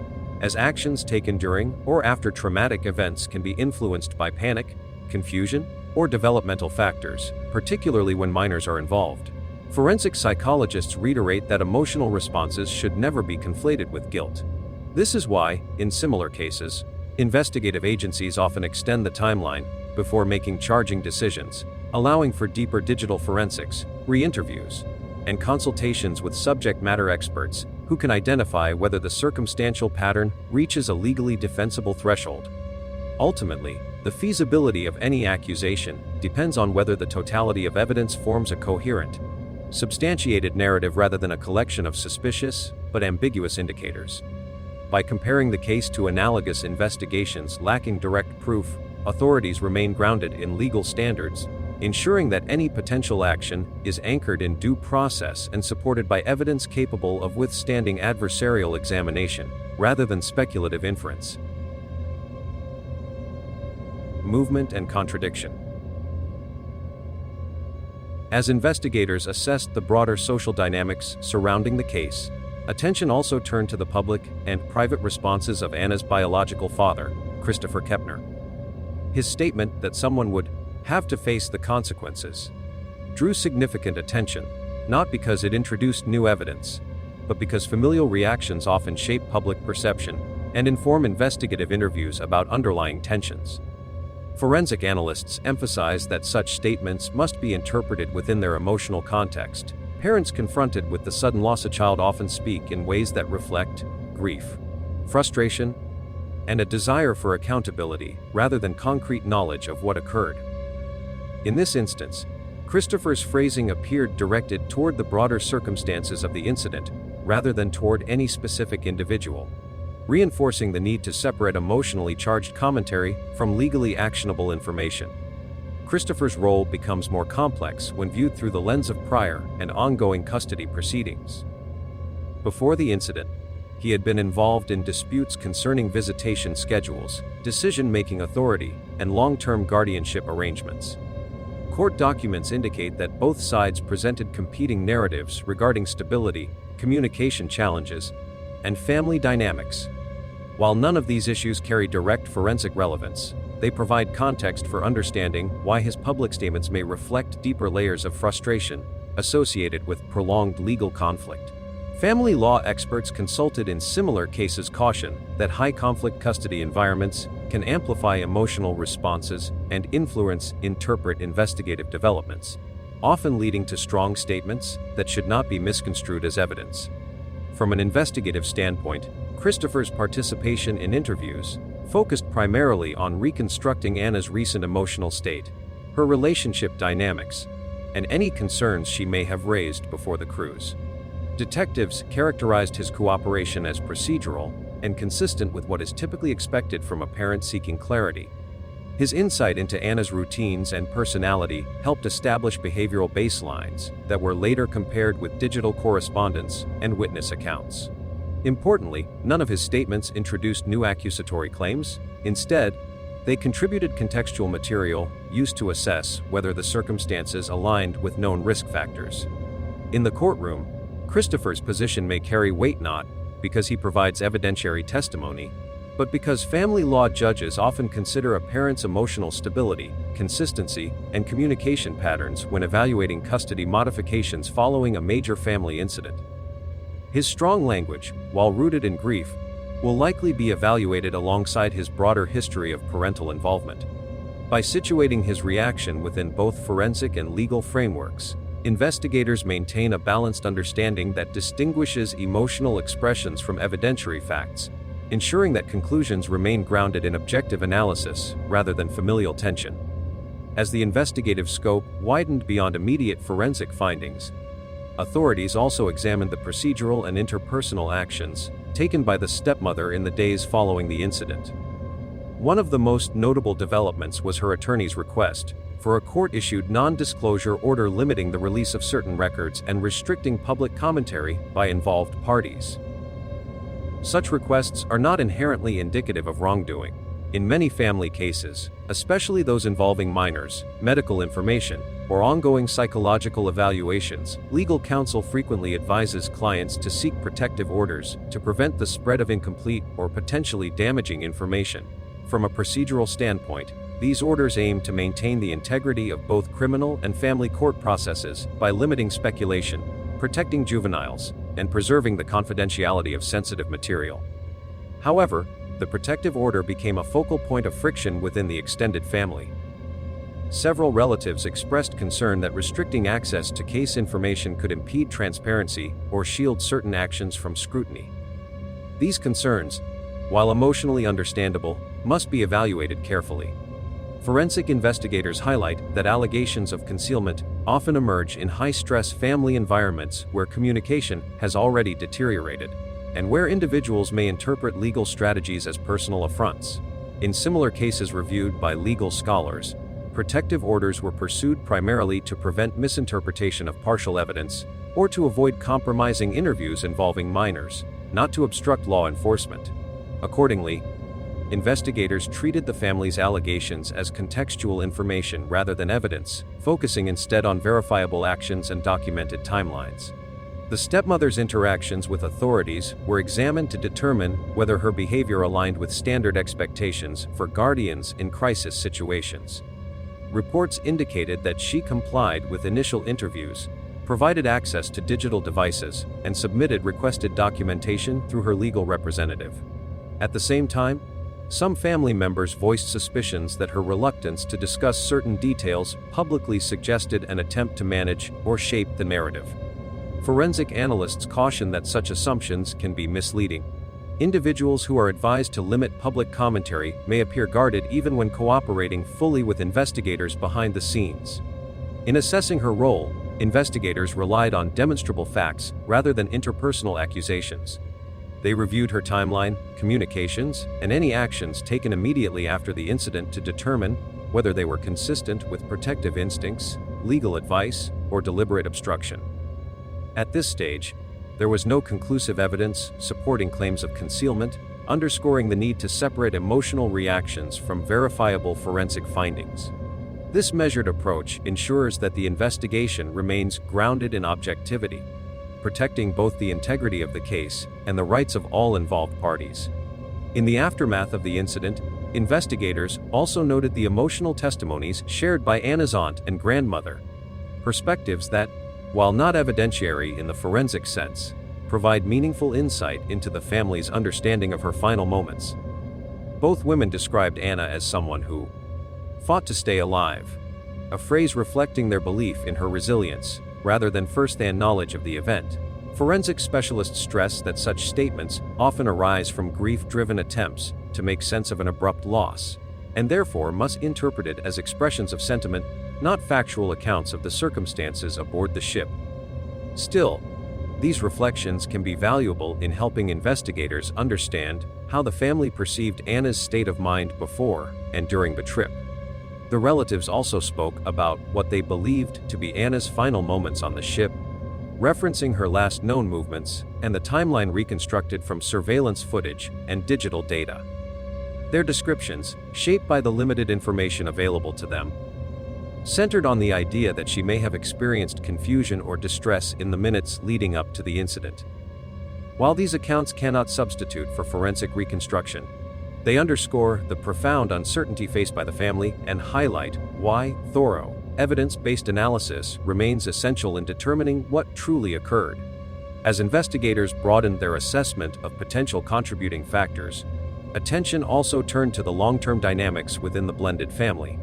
as actions taken during or after traumatic events can be influenced by panic, confusion, or developmental factors, particularly when minors are involved. Forensic psychologists reiterate that emotional responses should never be conflated with guilt. This is why, in similar cases, investigative agencies often extend the timeline before making charging decisions, allowing for deeper digital forensics, re-interviews, and consultations with subject matter experts who can identify whether the circumstantial pattern reaches a legally defensible threshold. Ultimately, the feasibility of any accusation depends on whether the totality of evidence forms a coherent, substantiated narrative rather than a collection of suspicious but ambiguous indicators. By comparing the case to analogous investigations lacking direct proof, authorities remain grounded in legal standards, ensuring that any potential action is anchored in due process and supported by evidence capable of withstanding adversarial examination, rather than speculative inference. Movement and contradiction. As investigators assessed the broader social dynamics surrounding the case, attention also turned to the public and private responses of Anna's biological father, Christopher Kepner. His statement that someone would have to face the consequences drew significant attention, not because it introduced new evidence, but because familial reactions often shape public perception and inform investigative interviews about underlying tensions. Forensic analysts emphasize that such statements must be interpreted within their emotional context. Parents confronted with the sudden loss of a child often speak in ways that reflect grief, frustration, and a desire for accountability rather than concrete knowledge of what occurred. In this instance, Christopher's phrasing appeared directed toward the broader circumstances of the incident rather than toward any specific individual, reinforcing the need to separate emotionally charged commentary from legally actionable information. Christopher's role becomes more complex when viewed through the lens of prior and ongoing custody proceedings. Before the incident, he had been involved in disputes concerning visitation schedules, decision-making authority, and long-term guardianship arrangements. Court documents indicate that both sides presented competing narratives regarding stability, communication challenges, and family dynamics. While none of these issues carry direct forensic relevance, they provide context for understanding why his public statements may reflect deeper layers of frustration associated with prolonged legal conflict. Family law experts consulted in similar cases caution that high-conflict custody environments can amplify emotional responses and interpret investigative developments, often leading to strong statements that should not be misconstrued as evidence. From an investigative standpoint, Christopher's participation in interviews focused primarily on reconstructing Anna's recent emotional state, her relationship dynamics, and any concerns she may have raised before the cruise. Detectives characterized his cooperation as procedural and consistent with what is typically expected from a parent seeking clarity. His insight into Anna's routines and personality helped establish behavioral baselines that were later compared with digital correspondence and witness accounts. Importantly, none of his statements introduced new accusatory claims. Instead, they contributed contextual material used to assess whether the circumstances aligned with known risk factors. In the courtroom, Christopher's position may carry weight not because he provides evidentiary testimony, but because family law judges often consider a parent's emotional stability, consistency, and communication patterns when evaluating custody modifications following a major family incident. His strong language, while rooted in grief, will likely be evaluated alongside his broader history of parental involvement. By situating his reaction within both forensic and legal frameworks, investigators maintain a balanced understanding that distinguishes emotional expressions from evidentiary facts, ensuring that conclusions remain grounded in objective analysis rather than familial tension. As the investigative scope widened beyond immediate forensic findings, authorities also examined the procedural and interpersonal actions taken by the stepmother in the days following the incident. One of the most notable developments was her attorney's request for a court-issued non-disclosure order limiting the release of certain records and restricting public commentary by involved parties. Such requests are not inherently indicative of wrongdoing. In many family cases, especially those involving minors, medical information, or ongoing psychological evaluations, legal counsel frequently advises clients to seek protective orders to prevent the spread of incomplete or potentially damaging information. From a procedural standpoint, these orders aim to maintain the integrity of both criminal and family court processes by limiting speculation, protecting juveniles, and preserving the confidentiality of sensitive material. However, the protective order became a focal point of friction within the extended family. Several relatives expressed concern that restricting access to case information could impede transparency or shield certain actions from scrutiny. These concerns, while emotionally understandable, must be evaluated carefully. Forensic investigators highlight that allegations of concealment often emerge in high-stress family environments where communication has already deteriorated, and where individuals may interpret legal strategies as personal affronts. In similar cases reviewed by legal scholars, protective orders were pursued primarily to prevent misinterpretation of partial evidence or to avoid compromising interviews involving minors, not to obstruct law enforcement. Accordingly, investigators treated the family's allegations as contextual information rather than evidence, focusing instead on verifiable actions and documented timelines. The stepmother's interactions with authorities were examined to determine whether her behavior aligned with standard expectations for guardians in crisis situations. Reports indicated that she complied with initial interviews, provided access to digital devices, and submitted requested documentation through her legal representative. At the same time, some family members voiced suspicions that her reluctance to discuss certain details publicly suggested an attempt to manage or shape the narrative. Forensic analysts caution that such assumptions can be misleading. Individuals who are advised to limit public commentary may appear guarded even when cooperating fully with investigators behind the scenes. In assessing her role, investigators relied on demonstrable facts rather than interpersonal accusations. They reviewed her timeline, communications, and any actions taken immediately after the incident to determine whether they were consistent with protective instincts, legal advice, or deliberate obstruction. At this stage, there was no conclusive evidence supporting claims of concealment, underscoring the need to separate emotional reactions from verifiable forensic findings. This measured approach ensures that the investigation remains grounded in objectivity, protecting both the integrity of the case and the rights of all involved parties. In the aftermath of the incident, investigators also noted the emotional testimonies shared by Anna's aunt and grandmother, perspectives that, while not evidentiary in the forensic sense, provide meaningful insight into the family's understanding of her final moments. Both women described Anna as someone who fought to stay alive, a phrase reflecting their belief in her resilience rather than first-hand knowledge of the event. Forensic specialists stress that such statements often arise from grief-driven attempts to make sense of an abrupt loss, and therefore must be interpreted as expressions of sentiment, not factual accounts of the circumstances aboard the ship. Still, these reflections can be valuable in helping investigators understand how the family perceived Anna's state of mind before and during the trip. The relatives also spoke about what they believed to be Anna's final moments on the ship, referencing her last known movements and the timeline reconstructed from surveillance footage and digital data. Their descriptions, shaped by the limited information available to them, centered on the idea that she may have experienced confusion or distress in the minutes leading up to the incident. While these accounts cannot substitute for forensic reconstruction, they underscore the profound uncertainty faced by the family and highlight why thorough, evidence-based analysis remains essential in determining what truly occurred. As investigators broadened their assessment of potential contributing factors, attention also turned to the long-term dynamics within the blended family.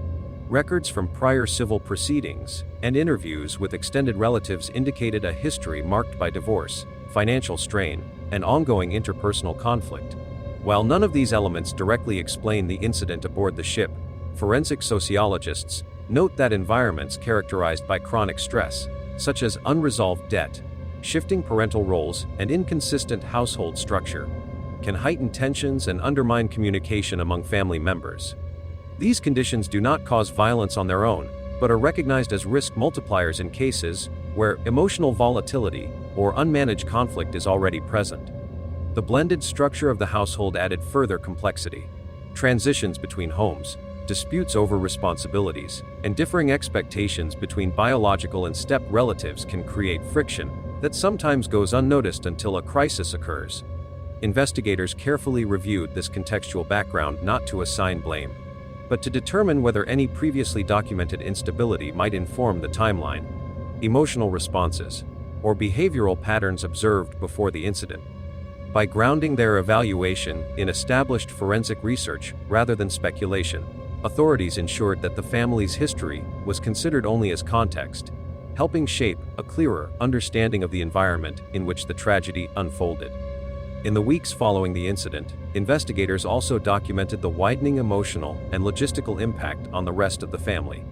Records from prior civil proceedings and interviews with extended relatives indicated a history marked by divorce, financial strain, and ongoing interpersonal conflict. While none of these elements directly explain the incident aboard the ship, forensic sociologists note that environments characterized by chronic stress, such as unresolved debt, shifting parental roles, and inconsistent household structure, can heighten tensions and undermine communication among family members. These conditions do not cause violence on their own, but are recognized as risk multipliers in cases where emotional volatility or unmanaged conflict is already present. The blended structure of the household added further complexity. Transitions between homes, disputes over responsibilities, and differing expectations between biological and step relatives can create friction that sometimes goes unnoticed until a crisis occurs. Investigators carefully reviewed this contextual background not to assign blame, but to determine whether any previously documented instability might inform the timeline, emotional responses, or behavioral patterns observed before the incident. By grounding their evaluation in established forensic research rather than speculation, authorities ensured that the family's history was considered only as context, helping shape a clearer understanding of the environment in which the tragedy unfolded. In the weeks following the incident, investigators also documented the widening emotional and logistical impact on the rest of the family.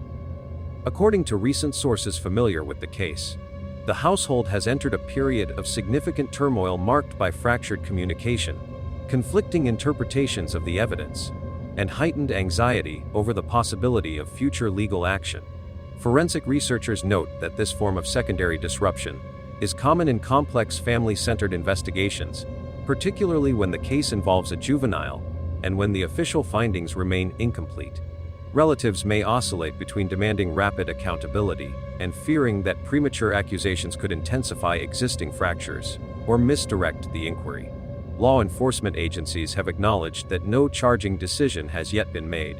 According to recent sources familiar with the case, the household has entered a period of significant turmoil marked by fractured communication, conflicting interpretations of the evidence, and heightened anxiety over the possibility of future legal action. Forensic researchers note that this form of secondary disruption is common in complex family-centered investigations, particularly when the case involves a juvenile and when the official findings remain incomplete. Relatives may oscillate between demanding rapid accountability and fearing that premature accusations could intensify existing fractures or misdirect the inquiry. Law enforcement agencies have acknowledged that no charging decision has yet been made,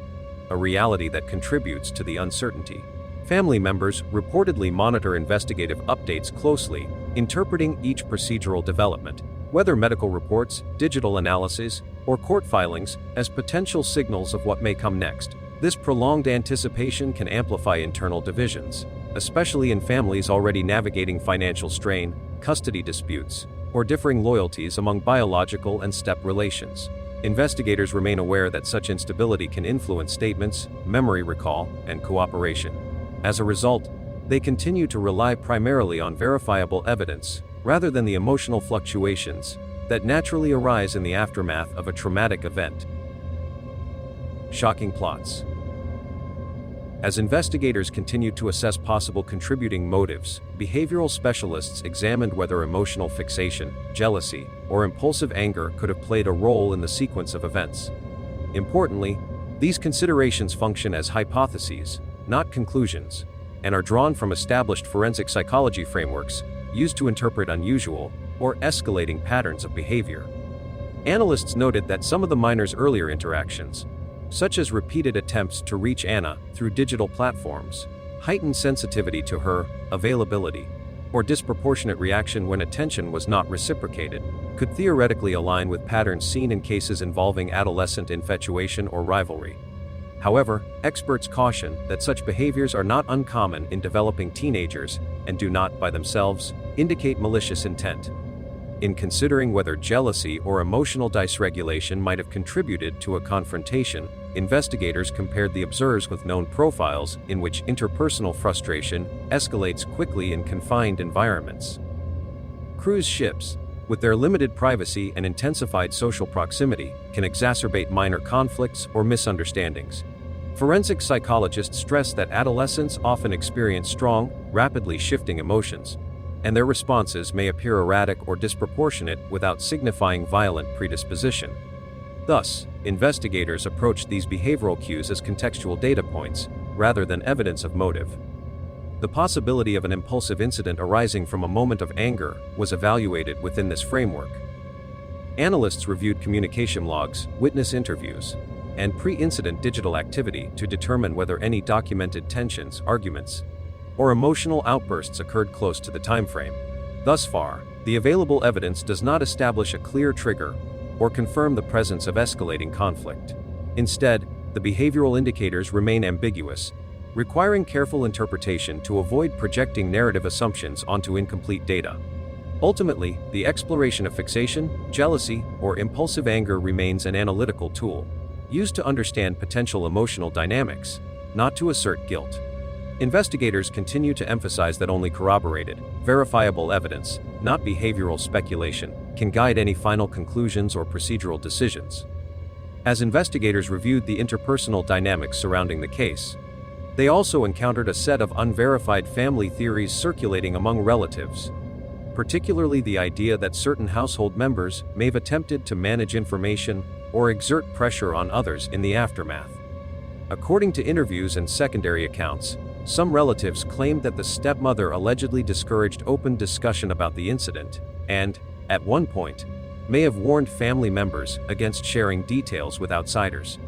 a reality that contributes to the uncertainty. Family members reportedly monitor investigative updates closely, interpreting each procedural development, whether medical reports, digital analyses, or court filings, as potential signals of what may come next. This prolonged anticipation can amplify internal divisions, especially in families already navigating financial strain, custody disputes, or differing loyalties among biological and step relations. Investigators remain aware that such instability can influence statements, memory recall, and cooperation. As a result, they continue to rely primarily on verifiable evidence, rather than the emotional fluctuations that naturally arise in the aftermath of a traumatic event. Shocking plots. As investigators continued to assess possible contributing motives, behavioral specialists examined whether emotional fixation, jealousy, or impulsive anger could have played a role in the sequence of events. Importantly, these considerations function as hypotheses, not conclusions, and are drawn from established forensic psychology frameworks used to interpret unusual or escalating patterns of behavior. Analysts noted that some of the minors' earlier interactions, such as repeated attempts to reach Anna through digital platforms, heightened sensitivity to her availability, or disproportionate reaction when attention was not reciprocated, could theoretically align with patterns seen in cases involving adolescent infatuation or rivalry. However, experts caution that such behaviors are not uncommon in developing teenagers and do not, by themselves, indicate malicious intent. In considering whether jealousy or emotional dysregulation might have contributed to a confrontation, investigators compared the observers with known profiles in which interpersonal frustration escalates quickly in confined environments. Cruise ships, with their limited privacy and intensified social proximity, can exacerbate minor conflicts or misunderstandings. Forensic psychologists stress that adolescents often experience strong, rapidly shifting emotions, and their responses may appear erratic or disproportionate without signifying violent predisposition. Thus, investigators approach these behavioral cues as contextual data points, rather than evidence of motive. The possibility of an impulsive incident arising from a moment of anger was evaluated within this framework. Analysts reviewed communication logs, witness interviews, and pre-incident digital activity to determine whether any documented tensions, arguments, or emotional outbursts occurred close to the timeframe. Thus far, the available evidence does not establish a clear trigger or confirm the presence of escalating conflict. Instead, the behavioral indicators remain ambiguous, requiring careful interpretation to avoid projecting narrative assumptions onto incomplete data. Ultimately, the exploration of fixation, jealousy, or impulsive anger remains an analytical tool, used to understand potential emotional dynamics, not to assert guilt. Investigators continue to emphasize that only corroborated, verifiable evidence, not behavioral speculation, can guide any final conclusions or procedural decisions. As investigators reviewed the interpersonal dynamics surrounding the case, they also encountered a set of unverified family theories circulating among relatives, particularly the idea that certain household members may have attempted to manage information or exert pressure on others in the aftermath. According to interviews and secondary accounts, some relatives claimed that the stepmother allegedly discouraged open discussion about the incident and, at one point, may have warned family members against sharing details with outsiders.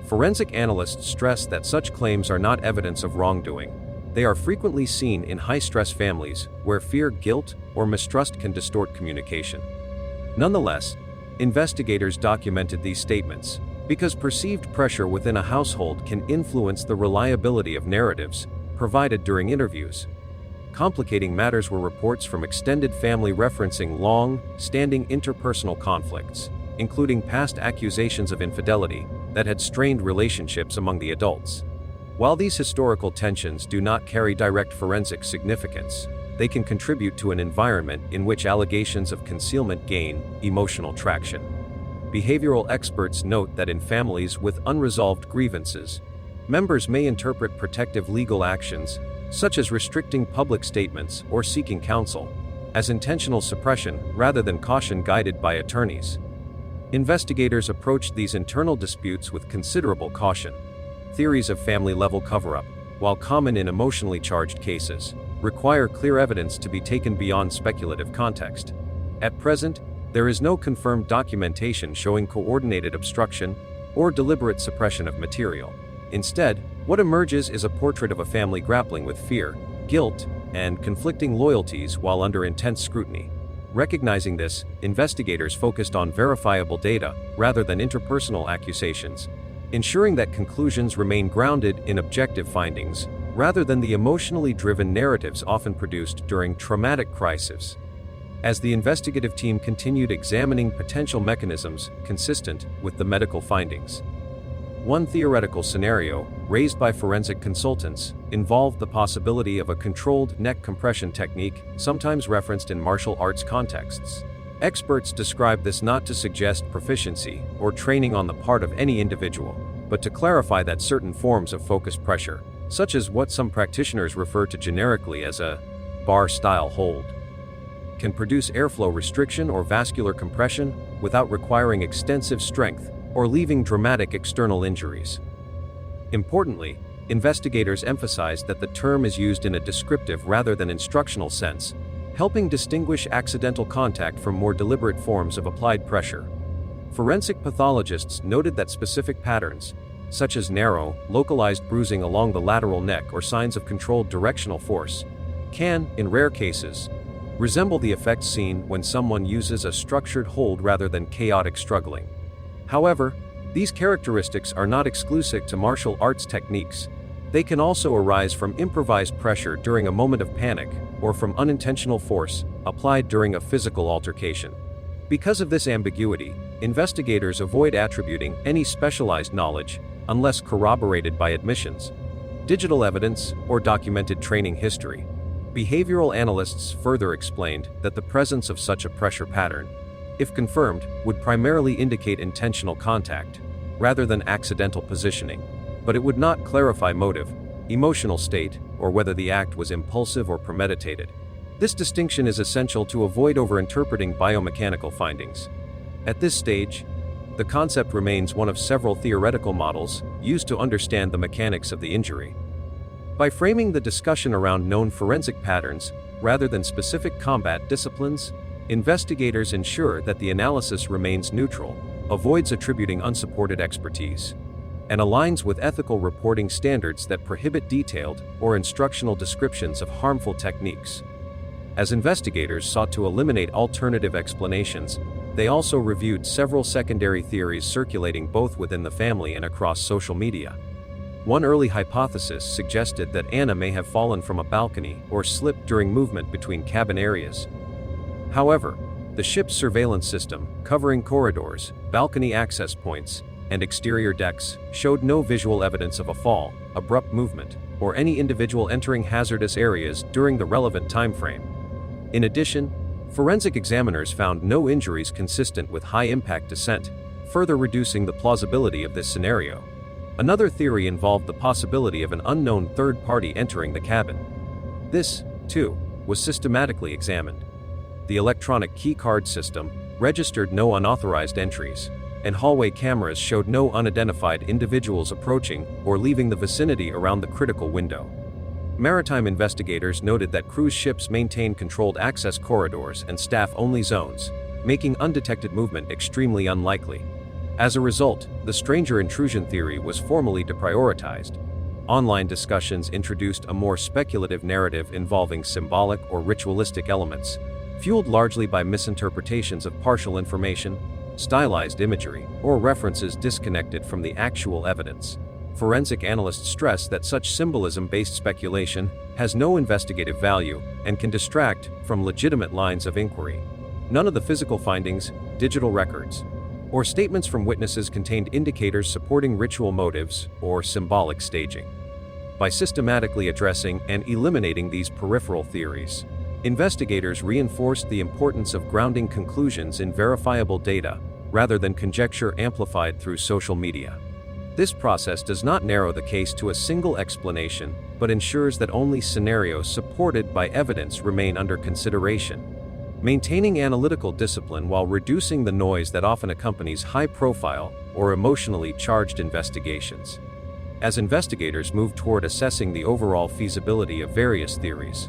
Forensic analysts stress that such claims are not evidence of wrongdoing. They are frequently seen in high-stress families where fear, guilt, or mistrust can distort communication. Nonetheless, investigators documented these statements because perceived pressure within a household can influence the reliability of narratives provided during interviews. Complicating matters were reports from extended family referencing long-standing interpersonal conflicts, including past accusations of infidelity that had strained relationships among the adults. While these historical tensions do not carry direct forensic significance, they can contribute to an environment in which allegations of concealment gain emotional traction. Behavioral experts note that in families with unresolved grievances, members may interpret protective legal actions, such as restricting public statements or seeking counsel, as intentional suppression rather than caution guided by attorneys. Investigators approached these internal disputes with considerable caution. Theories of family-level cover-up, while common in emotionally charged cases, require clear evidence to be taken beyond speculative context. At present, there is no confirmed documentation showing coordinated obstruction or deliberate suppression of material. Instead, what emerges is a portrait of a family grappling with fear, guilt, and conflicting loyalties while under intense scrutiny. Recognizing this, investigators focused on verifiable data rather than interpersonal accusations, ensuring that conclusions remain grounded in objective findings rather than the emotionally driven narratives often produced during traumatic crises. As the investigative team continued examining potential mechanisms consistent with the medical findings, one theoretical scenario, raised by forensic consultants, involved the possibility of a controlled neck compression technique, sometimes referenced in martial arts contexts. Experts describe this not to suggest proficiency or training on the part of any individual, but to clarify that certain forms of focused pressure, such as what some practitioners refer to generically as a bar-style hold, can produce airflow restriction or vascular compression without requiring extensive strength or leaving dramatic external injuries. Importantly, investigators emphasized that the term is used in a descriptive rather than instructional sense, helping distinguish accidental contact from more deliberate forms of applied pressure. Forensic pathologists noted that specific patterns, such as narrow, localized bruising along the lateral neck or signs of controlled directional force, can, in rare cases, resemble the effects seen when someone uses a structured hold rather than chaotic struggling. However, these characteristics are not exclusive to martial arts techniques. They can also arise from improvised pressure during a moment of panic or from unintentional force applied during a physical altercation. Because of this ambiguity, investigators avoid attributing any specialized knowledge unless corroborated by admissions, digital evidence, or documented training history. Behavioral analysts further explained that the presence of such a pressure pattern, if confirmed, would primarily indicate intentional contact, rather than accidental positioning, but it would not clarify motive, emotional state, or whether the act was impulsive or premeditated. This distinction is essential to avoid overinterpreting biomechanical findings. At this stage, the concept remains one of several theoretical models used to understand the mechanics of the injury. By framing the discussion around known forensic patterns rather than specific combat disciplines, investigators ensure that the analysis remains neutral, avoids attributing unsupported expertise, and aligns with ethical reporting standards that prohibit detailed or instructional descriptions of harmful techniques. As investigators sought to eliminate alternative explanations, they also reviewed several secondary theories circulating both within the family and across social media. One early hypothesis suggested that Anna may have fallen from a balcony or slipped during movement between cabin areas. However, the ship's surveillance system, covering corridors, balcony access points, and exterior decks, showed no visual evidence of a fall, abrupt movement, or any individual entering hazardous areas during the relevant time frame. In addition, forensic examiners found no injuries consistent with high-impact descent, further reducing the plausibility of this scenario. Another theory involved the possibility of an unknown third party entering the cabin. This, too, was systematically examined. The electronic key card system registered no unauthorized entries, and hallway cameras showed no unidentified individuals approaching or leaving the vicinity around the critical window. Maritime investigators noted that cruise ships maintain controlled access corridors and staff-only zones, making undetected movement extremely unlikely. As a result, the stranger intrusion theory was formally deprioritized. Online discussions introduced a more speculative narrative involving symbolic or ritualistic elements, fueled largely by misinterpretations of partial information, stylized imagery, or references disconnected from the actual evidence. Forensic analysts stress that such symbolism-based speculation has no investigative value and can distract from legitimate lines of inquiry. None of the physical findings, digital records, or statements from witnesses contained indicators supporting ritual motives or symbolic staging. By systematically addressing and eliminating these peripheral theories, investigators reinforced the importance of grounding conclusions in verifiable data rather than conjecture amplified through social media. This process does not narrow the case to a single explanation, but ensures that only scenarios supported by evidence remain under consideration, maintaining analytical discipline while reducing the noise that often accompanies high-profile or emotionally charged investigations. As investigators moved toward assessing the overall feasibility of various theories,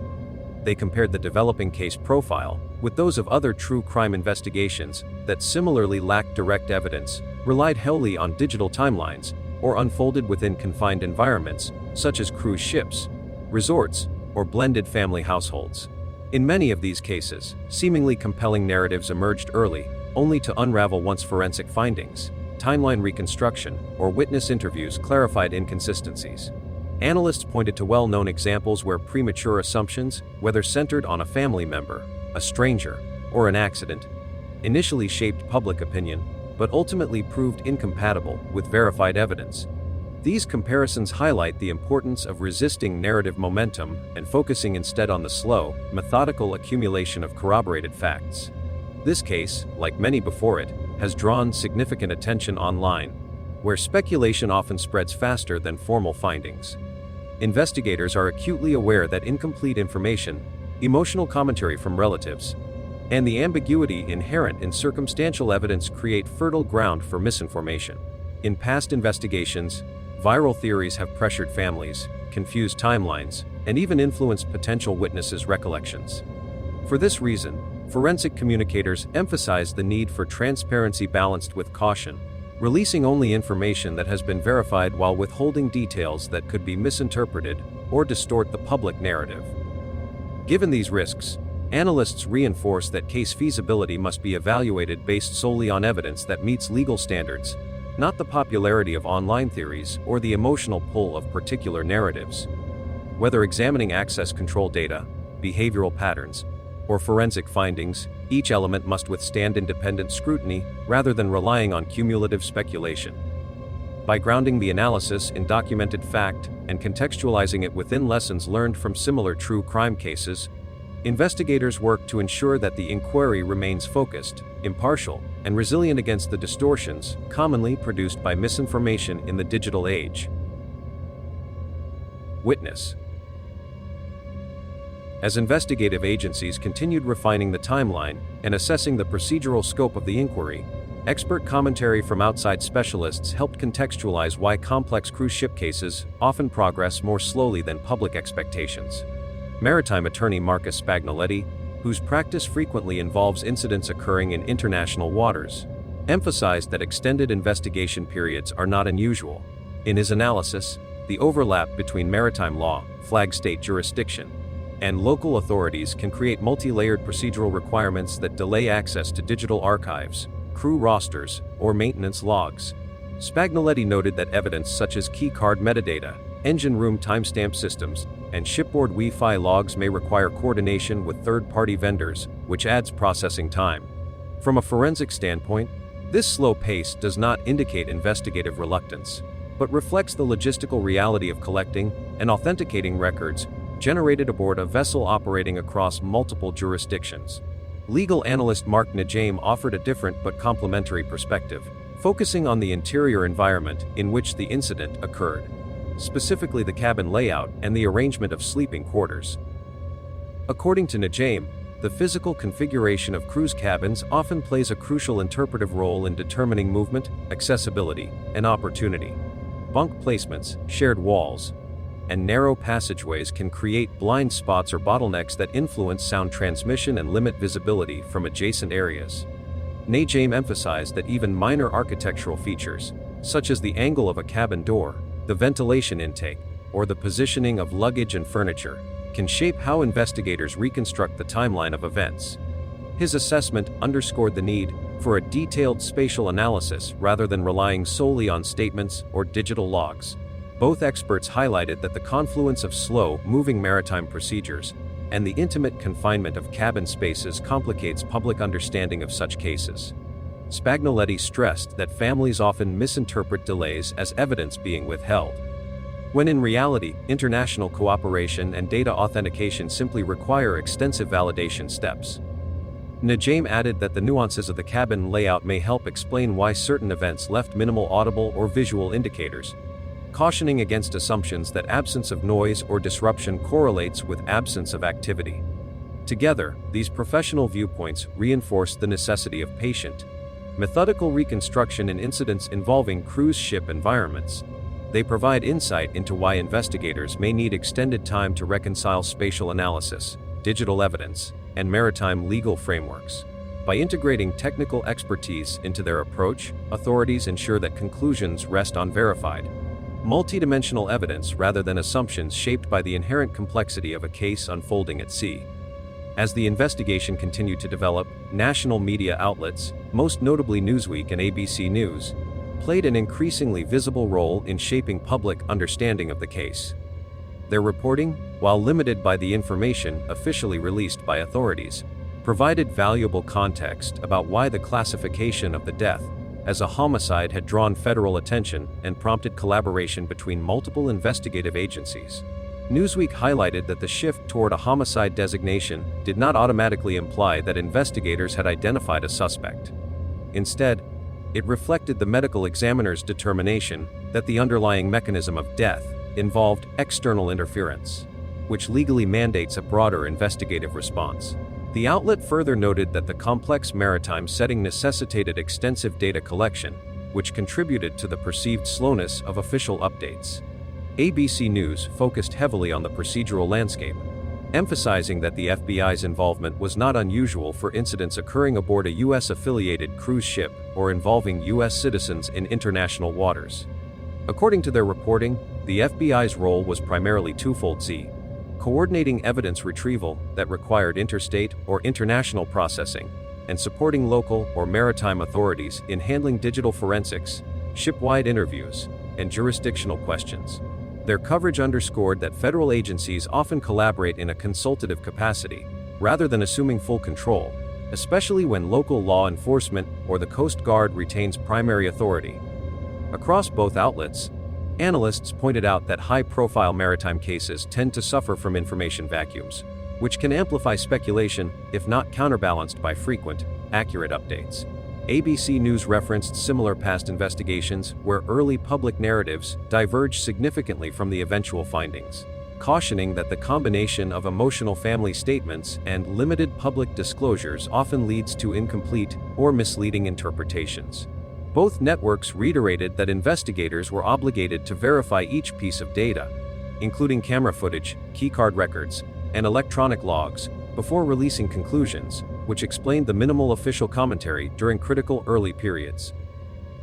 they compared the developing case profile with those of other true crime investigations that similarly lacked direct evidence, relied heavily on digital timelines, or unfolded within confined environments, such as cruise ships, resorts, or blended family households. In many of these cases, seemingly compelling narratives emerged early, only to unravel once forensic findings, timeline reconstruction, or witness interviews clarified inconsistencies. Analysts pointed to well-known examples where premature assumptions, whether centered on a family member, a stranger, or an accident, initially shaped public opinion, but ultimately proved incompatible with verified evidence. These comparisons highlight the importance of resisting narrative momentum and focusing instead on the slow, methodical accumulation of corroborated facts. This case, like many before it, has drawn significant attention online, where speculation often spreads faster than formal findings. Investigators are acutely aware that incomplete information, emotional commentary from relatives, and the ambiguity inherent in circumstantial evidence create fertile ground for misinformation. In past investigations, viral theories have pressured families, confused timelines, and even influenced potential witnesses' recollections. For this reason, forensic communicators emphasize the need for transparency balanced with caution, releasing only information that has been verified while withholding details that could be misinterpreted or distort the public narrative. Given these risks, analysts reinforce that case feasibility must be evaluated based solely on evidence that meets legal standards, not the popularity of online theories or the emotional pull of particular narratives. Whether examining access control data, behavioral patterns, or forensic findings, each element must withstand independent scrutiny rather than relying on cumulative speculation. By grounding the analysis in documented fact and contextualizing it within lessons learned from similar true crime cases, investigators work to ensure that the inquiry remains focused, impartial, and resilient against the distortions commonly produced by misinformation in the digital age. Witness. As investigative agencies continued refining the timeline and assessing the procedural scope of the inquiry, expert commentary from outside specialists helped contextualize why complex cruise ship cases often progress more slowly than public expectations. Maritime attorney Marcus Spagnoletti, whose practice frequently involves incidents occurring in international waters, emphasized that extended investigation periods are not unusual. In his analysis, the overlap between maritime law, flag state jurisdiction, and local authorities can create multi-layered procedural requirements that delay access to digital archives, crew rosters, or maintenance logs. Spagnoletti noted that evidence such as key card metadata, engine room timestamp systems, and shipboard Wi-Fi logs may require coordination with third-party vendors, which adds processing time. From a forensic standpoint, this slow pace does not indicate investigative reluctance, but reflects the logistical reality of collecting and authenticating records generated aboard a vessel operating across multiple jurisdictions. Legal analyst Mark Najam offered a different but complementary perspective, focusing on the interior environment in which the incident occurred, specifically the cabin layout and the arrangement of sleeping quarters. According to Najam, The physical configuration of cruise cabins often plays a crucial interpretive role in determining movement, accessibility, and opportunity. Bunk placements, shared walls, and narrow passageways can create blind spots or bottlenecks that influence sound transmission and limit visibility from adjacent areas. Najam emphasized that even minor architectural features, such as the angle of a cabin door, the ventilation intake, or the positioning of luggage and furniture, can shape how investigators reconstruct the timeline of events. His assessment underscored the need for a detailed spatial analysis rather than relying solely on statements or digital logs. Both experts highlighted that the confluence of slow-moving maritime procedures and the intimate confinement of cabin spaces complicates public understanding of such cases. Spagnoletti stressed that families often misinterpret delays as evidence being withheld, when in reality, international cooperation and data authentication simply require extensive validation steps. Najam added that the nuances of the cabin layout may help explain why certain events left minimal audible or visual indicators, cautioning against assumptions that absence of noise or disruption correlates with absence of activity. Together, these professional viewpoints reinforce the necessity of patient, methodical reconstruction in incidents involving cruise ship environments. They provide insight into why investigators may need extended time to reconcile spatial analysis, digital evidence, and maritime legal frameworks. By integrating technical expertise into their approach, authorities ensure that conclusions rest on verified, multidimensional evidence rather than assumptions shaped by the inherent complexity of a case unfolding at sea. As the investigation continued to develop, national media outlets, most notably Newsweek and ABC News, played an increasingly visible role in shaping public understanding of the case. Their reporting, while limited by the information officially released by authorities, provided valuable context about why the classification of the death as a homicide had drawn federal attention and prompted collaboration between multiple investigative agencies. Newsweek highlighted that the shift toward a homicide designation did not automatically imply that investigators had identified a suspect. Instead, it reflected the medical examiner's determination that the underlying mechanism of death involved external interference, which legally mandates a broader investigative response. The outlet further noted that the complex maritime setting necessitated extensive data collection, which contributed to the perceived slowness of official updates. ABC News focused heavily on the procedural landscape, emphasizing that the FBI's involvement was not unusual for incidents occurring aboard a U.S.-affiliated cruise ship or involving U.S. citizens in international waters. According to their reporting, the FBI's role was primarily twofold: coordinating evidence retrieval that required interstate or international processing, and supporting local or maritime authorities in handling digital forensics, ship-wide interviews, and jurisdictional questions. Their coverage underscored that federal agencies often collaborate in a consultative capacity, rather than assuming full control, especially when local law enforcement or the Coast Guard retains primary authority. Across both outlets, analysts pointed out that high-profile maritime cases tend to suffer from information vacuums, which can amplify speculation if not counterbalanced by frequent, accurate updates. ABC News referenced similar past investigations where early public narratives diverged significantly from the eventual findings, cautioning that the combination of emotional family statements and limited public disclosures often leads to incomplete or misleading interpretations. Both networks reiterated that investigators were obligated to verify each piece of data, including camera footage, keycard records, and electronic logs, before releasing conclusions, which explained the minimal official commentary during critical early periods.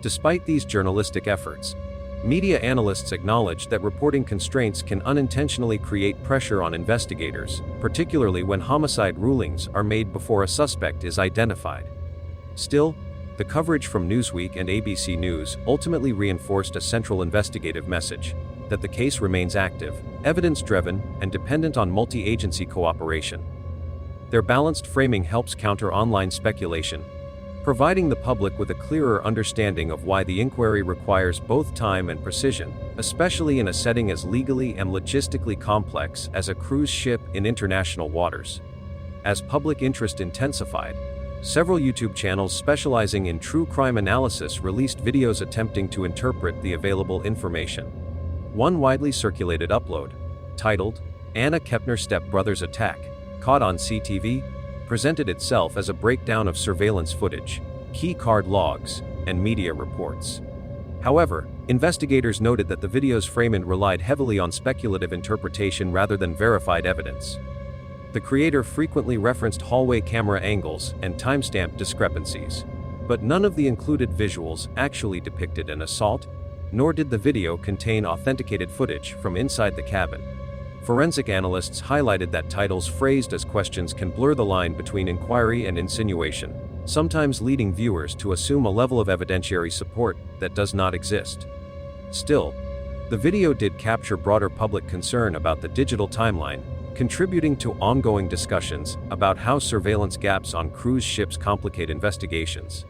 Despite these journalistic efforts, media analysts acknowledged that reporting constraints can unintentionally create pressure on investigators, particularly when homicide rulings are made before a suspect is identified. Still, the coverage from Newsweek and ABC News ultimately reinforced a central investigative message: that the case remains active, evidence-driven, and dependent on multi-agency cooperation. Their balanced framing helps counter online speculation, providing the public with a clearer understanding of why the inquiry requires both time and precision, especially in a setting as legally and logistically complex as a cruise ship in international waters. As public interest intensified, several YouTube channels specializing in true crime analysis released videos attempting to interpret the available information. One widely circulated upload, titled, "Anna Kepner Stepbrother's Attack, Caught on CTV," presented itself as a breakdown of surveillance footage, key card logs, and media reports. However, investigators noted that the video's framing relied heavily on speculative interpretation rather than verified evidence. The creator frequently referenced hallway camera angles and timestamp discrepancies, but none of the included visuals actually depicted an assault, nor did the video contain authenticated footage from inside the cabin. Forensic analysts highlighted that titles phrased as questions can blur the line between inquiry and insinuation, sometimes leading viewers to assume a level of evidentiary support that does not exist. Still, the video did capture broader public concern about the digital timeline, contributing to ongoing discussions about how surveillance gaps on cruise ships complicate investigations.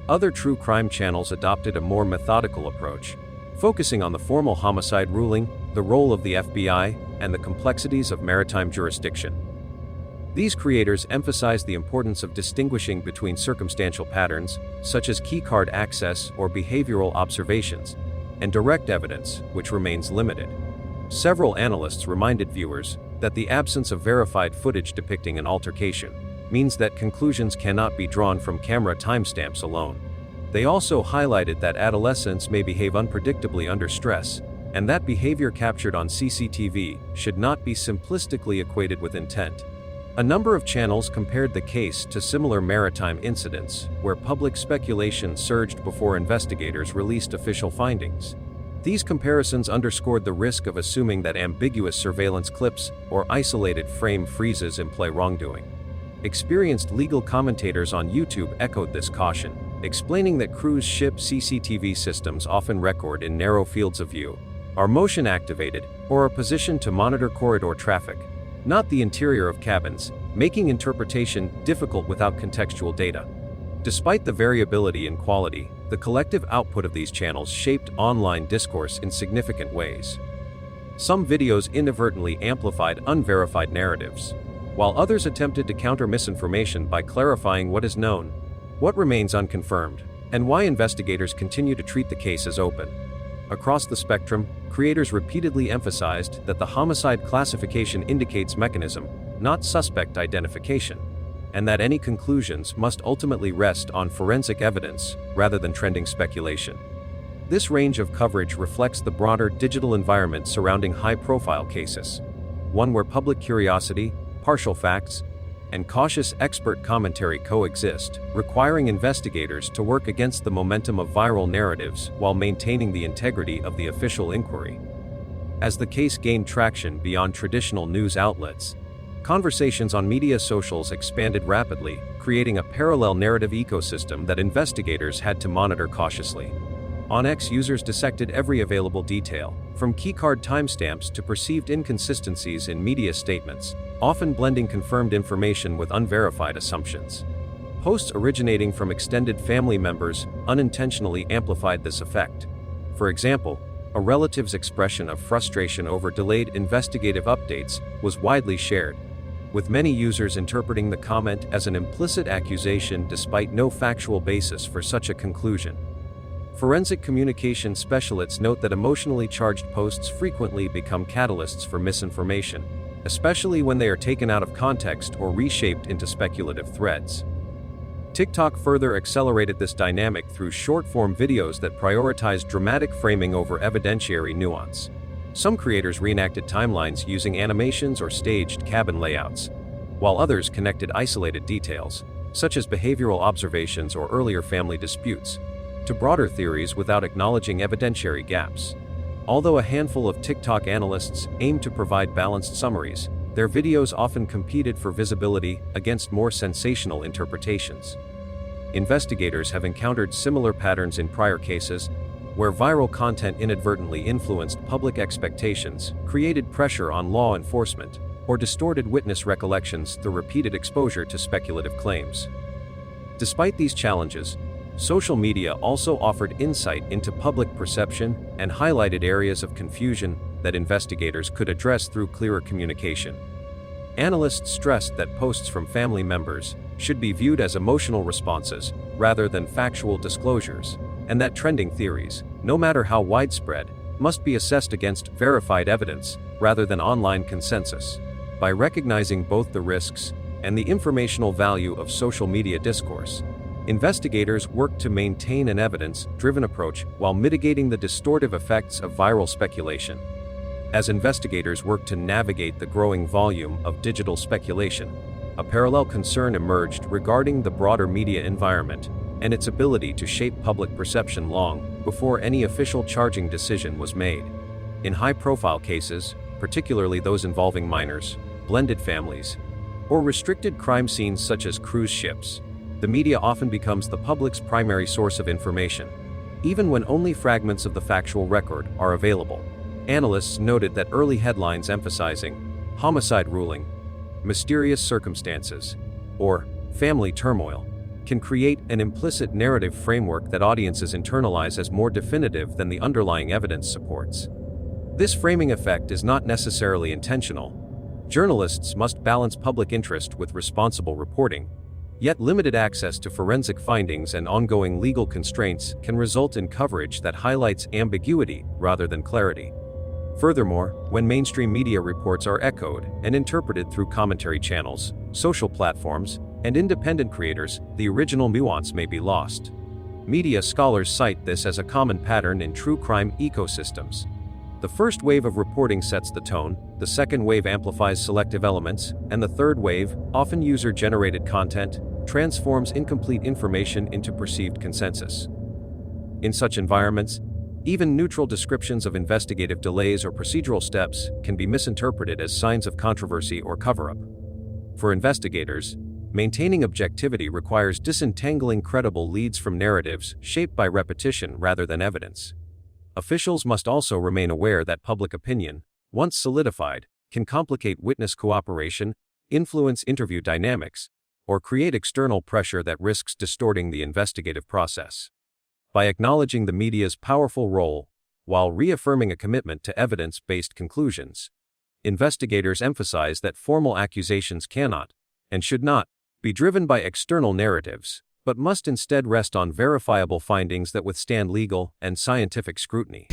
Other true crime channels adopted a more methodical approach, focusing on the formal homicide ruling, the role of the FBI, and the complexities of maritime jurisdiction. These creators emphasize the importance of distinguishing between circumstantial patterns, such as keycard access or behavioral observations, and direct evidence, which remains limited. Several analysts reminded viewers that the absence of verified footage depicting an altercation means that conclusions cannot be drawn from camera timestamps alone. They also highlighted that adolescents may behave unpredictably under stress, and that behavior captured on CCTV should not be simplistically equated with intent. A number of channels compared the case to similar maritime incidents, where public speculation surged before investigators released official findings. These comparisons underscored the risk of assuming that ambiguous surveillance clips or isolated frame freezes imply wrongdoing. Experienced legal commentators on YouTube echoed this caution, explaining that cruise ship CCTV systems often record in narrow fields of view, are motion-activated, or are positioned to monitor corridor traffic, not the interior of cabins, making interpretation difficult without contextual data. Despite the variability in quality, the collective output of these channels shaped online discourse in significant ways. Some videos inadvertently amplified unverified narratives, while others attempted to counter misinformation by clarifying what is known, what remains unconfirmed, and why investigators continue to treat the case as open. Across the spectrum, creators repeatedly emphasized that the homicide classification indicates mechanism, not suspect identification, and that any conclusions must ultimately rest on forensic evidence rather than trending speculation. This range of coverage reflects the broader digital environment surrounding high-profile cases, one where public curiosity, partial facts, and cautious expert commentary coexist, requiring investigators to work against the momentum of viral narratives while maintaining the integrity of the official inquiry. As the case gained traction beyond traditional news outlets, conversations on media socials expanded rapidly, creating a parallel narrative ecosystem that investigators had to monitor cautiously. On X, users dissected every available detail, from keycard timestamps to perceived inconsistencies in media statements, often blending confirmed information with unverified assumptions. Posts originating from extended family members unintentionally amplified this effect. For example, a relative's expression of frustration over delayed investigative updates was widely shared, with many users interpreting the comment as an implicit accusation despite no factual basis for such a conclusion. Forensic communication specialists note that emotionally charged posts frequently become catalysts for misinformation, especially when they are taken out of context or reshaped into speculative threads. TikTok further accelerated this dynamic through short-form videos that prioritize dramatic framing over evidentiary nuance. Some creators reenacted timelines using animations or staged cabin layouts, while others connected isolated details, such as behavioral observations or earlier family disputes, to broader theories without acknowledging evidentiary gaps. Although a handful of TikTok analysts aim to provide balanced summaries, their videos often competed for visibility against more sensational interpretations. Investigators have encountered similar patterns in prior cases, where viral content inadvertently influenced public expectations, created pressure on law enforcement, or distorted witness recollections through repeated exposure to speculative claims. Despite these challenges, social media also offered insight into public perception and highlighted areas of confusion that investigators could address through clearer communication. Analysts stressed that posts from family members should be viewed as emotional responses rather than factual disclosures, and that trending theories, no matter how widespread, must be assessed against verified evidence rather than online consensus. By recognizing both the risks and the informational value of social media discourse. Investigators work to maintain an evidence-driven approach while mitigating the distortive effects of viral speculation. As investigators work to navigate the growing volume of digital speculation, a parallel concern emerged regarding the broader media environment and its ability to shape public perception long before any official charging decision was made. In high-profile cases, particularly those involving minors, blended families, or restricted crime scenes such as cruise ships, the media often becomes the public's primary source of information, even when only fragments of the factual record are available. Analysts noted that early headlines emphasizing homicide ruling, mysterious circumstances, or family turmoil can create an implicit narrative framework that audiences internalize as more definitive than the underlying evidence supports. This framing effect is not necessarily intentional. Journalists must balance public interest with responsible reporting, yet limited access to forensic findings and ongoing legal constraints can result in coverage that highlights ambiguity rather than clarity. Furthermore, when mainstream media reports are echoed and interpreted through commentary channels, social platforms, and independent creators, the original nuance may be lost. Media scholars cite this as a common pattern in true crime ecosystems. The first wave of reporting sets the tone, the second wave amplifies selective elements, and the third wave, often user-generated content, transforms incomplete information into perceived consensus. In such environments, even neutral descriptions of investigative delays or procedural steps can be misinterpreted as signs of controversy or cover-up. For investigators, maintaining objectivity requires disentangling credible leads from narratives shaped by repetition rather than evidence. Officials must also remain aware that public opinion, once solidified, can complicate witness cooperation, influence interview dynamics, or create external pressure that risks distorting the investigative process. By acknowledging the media's powerful role, while reaffirming a commitment to evidence-based conclusions, investigators emphasize that formal accusations cannot, and should not, be driven by external narratives, but must instead rest on verifiable findings that withstand legal and scientific scrutiny.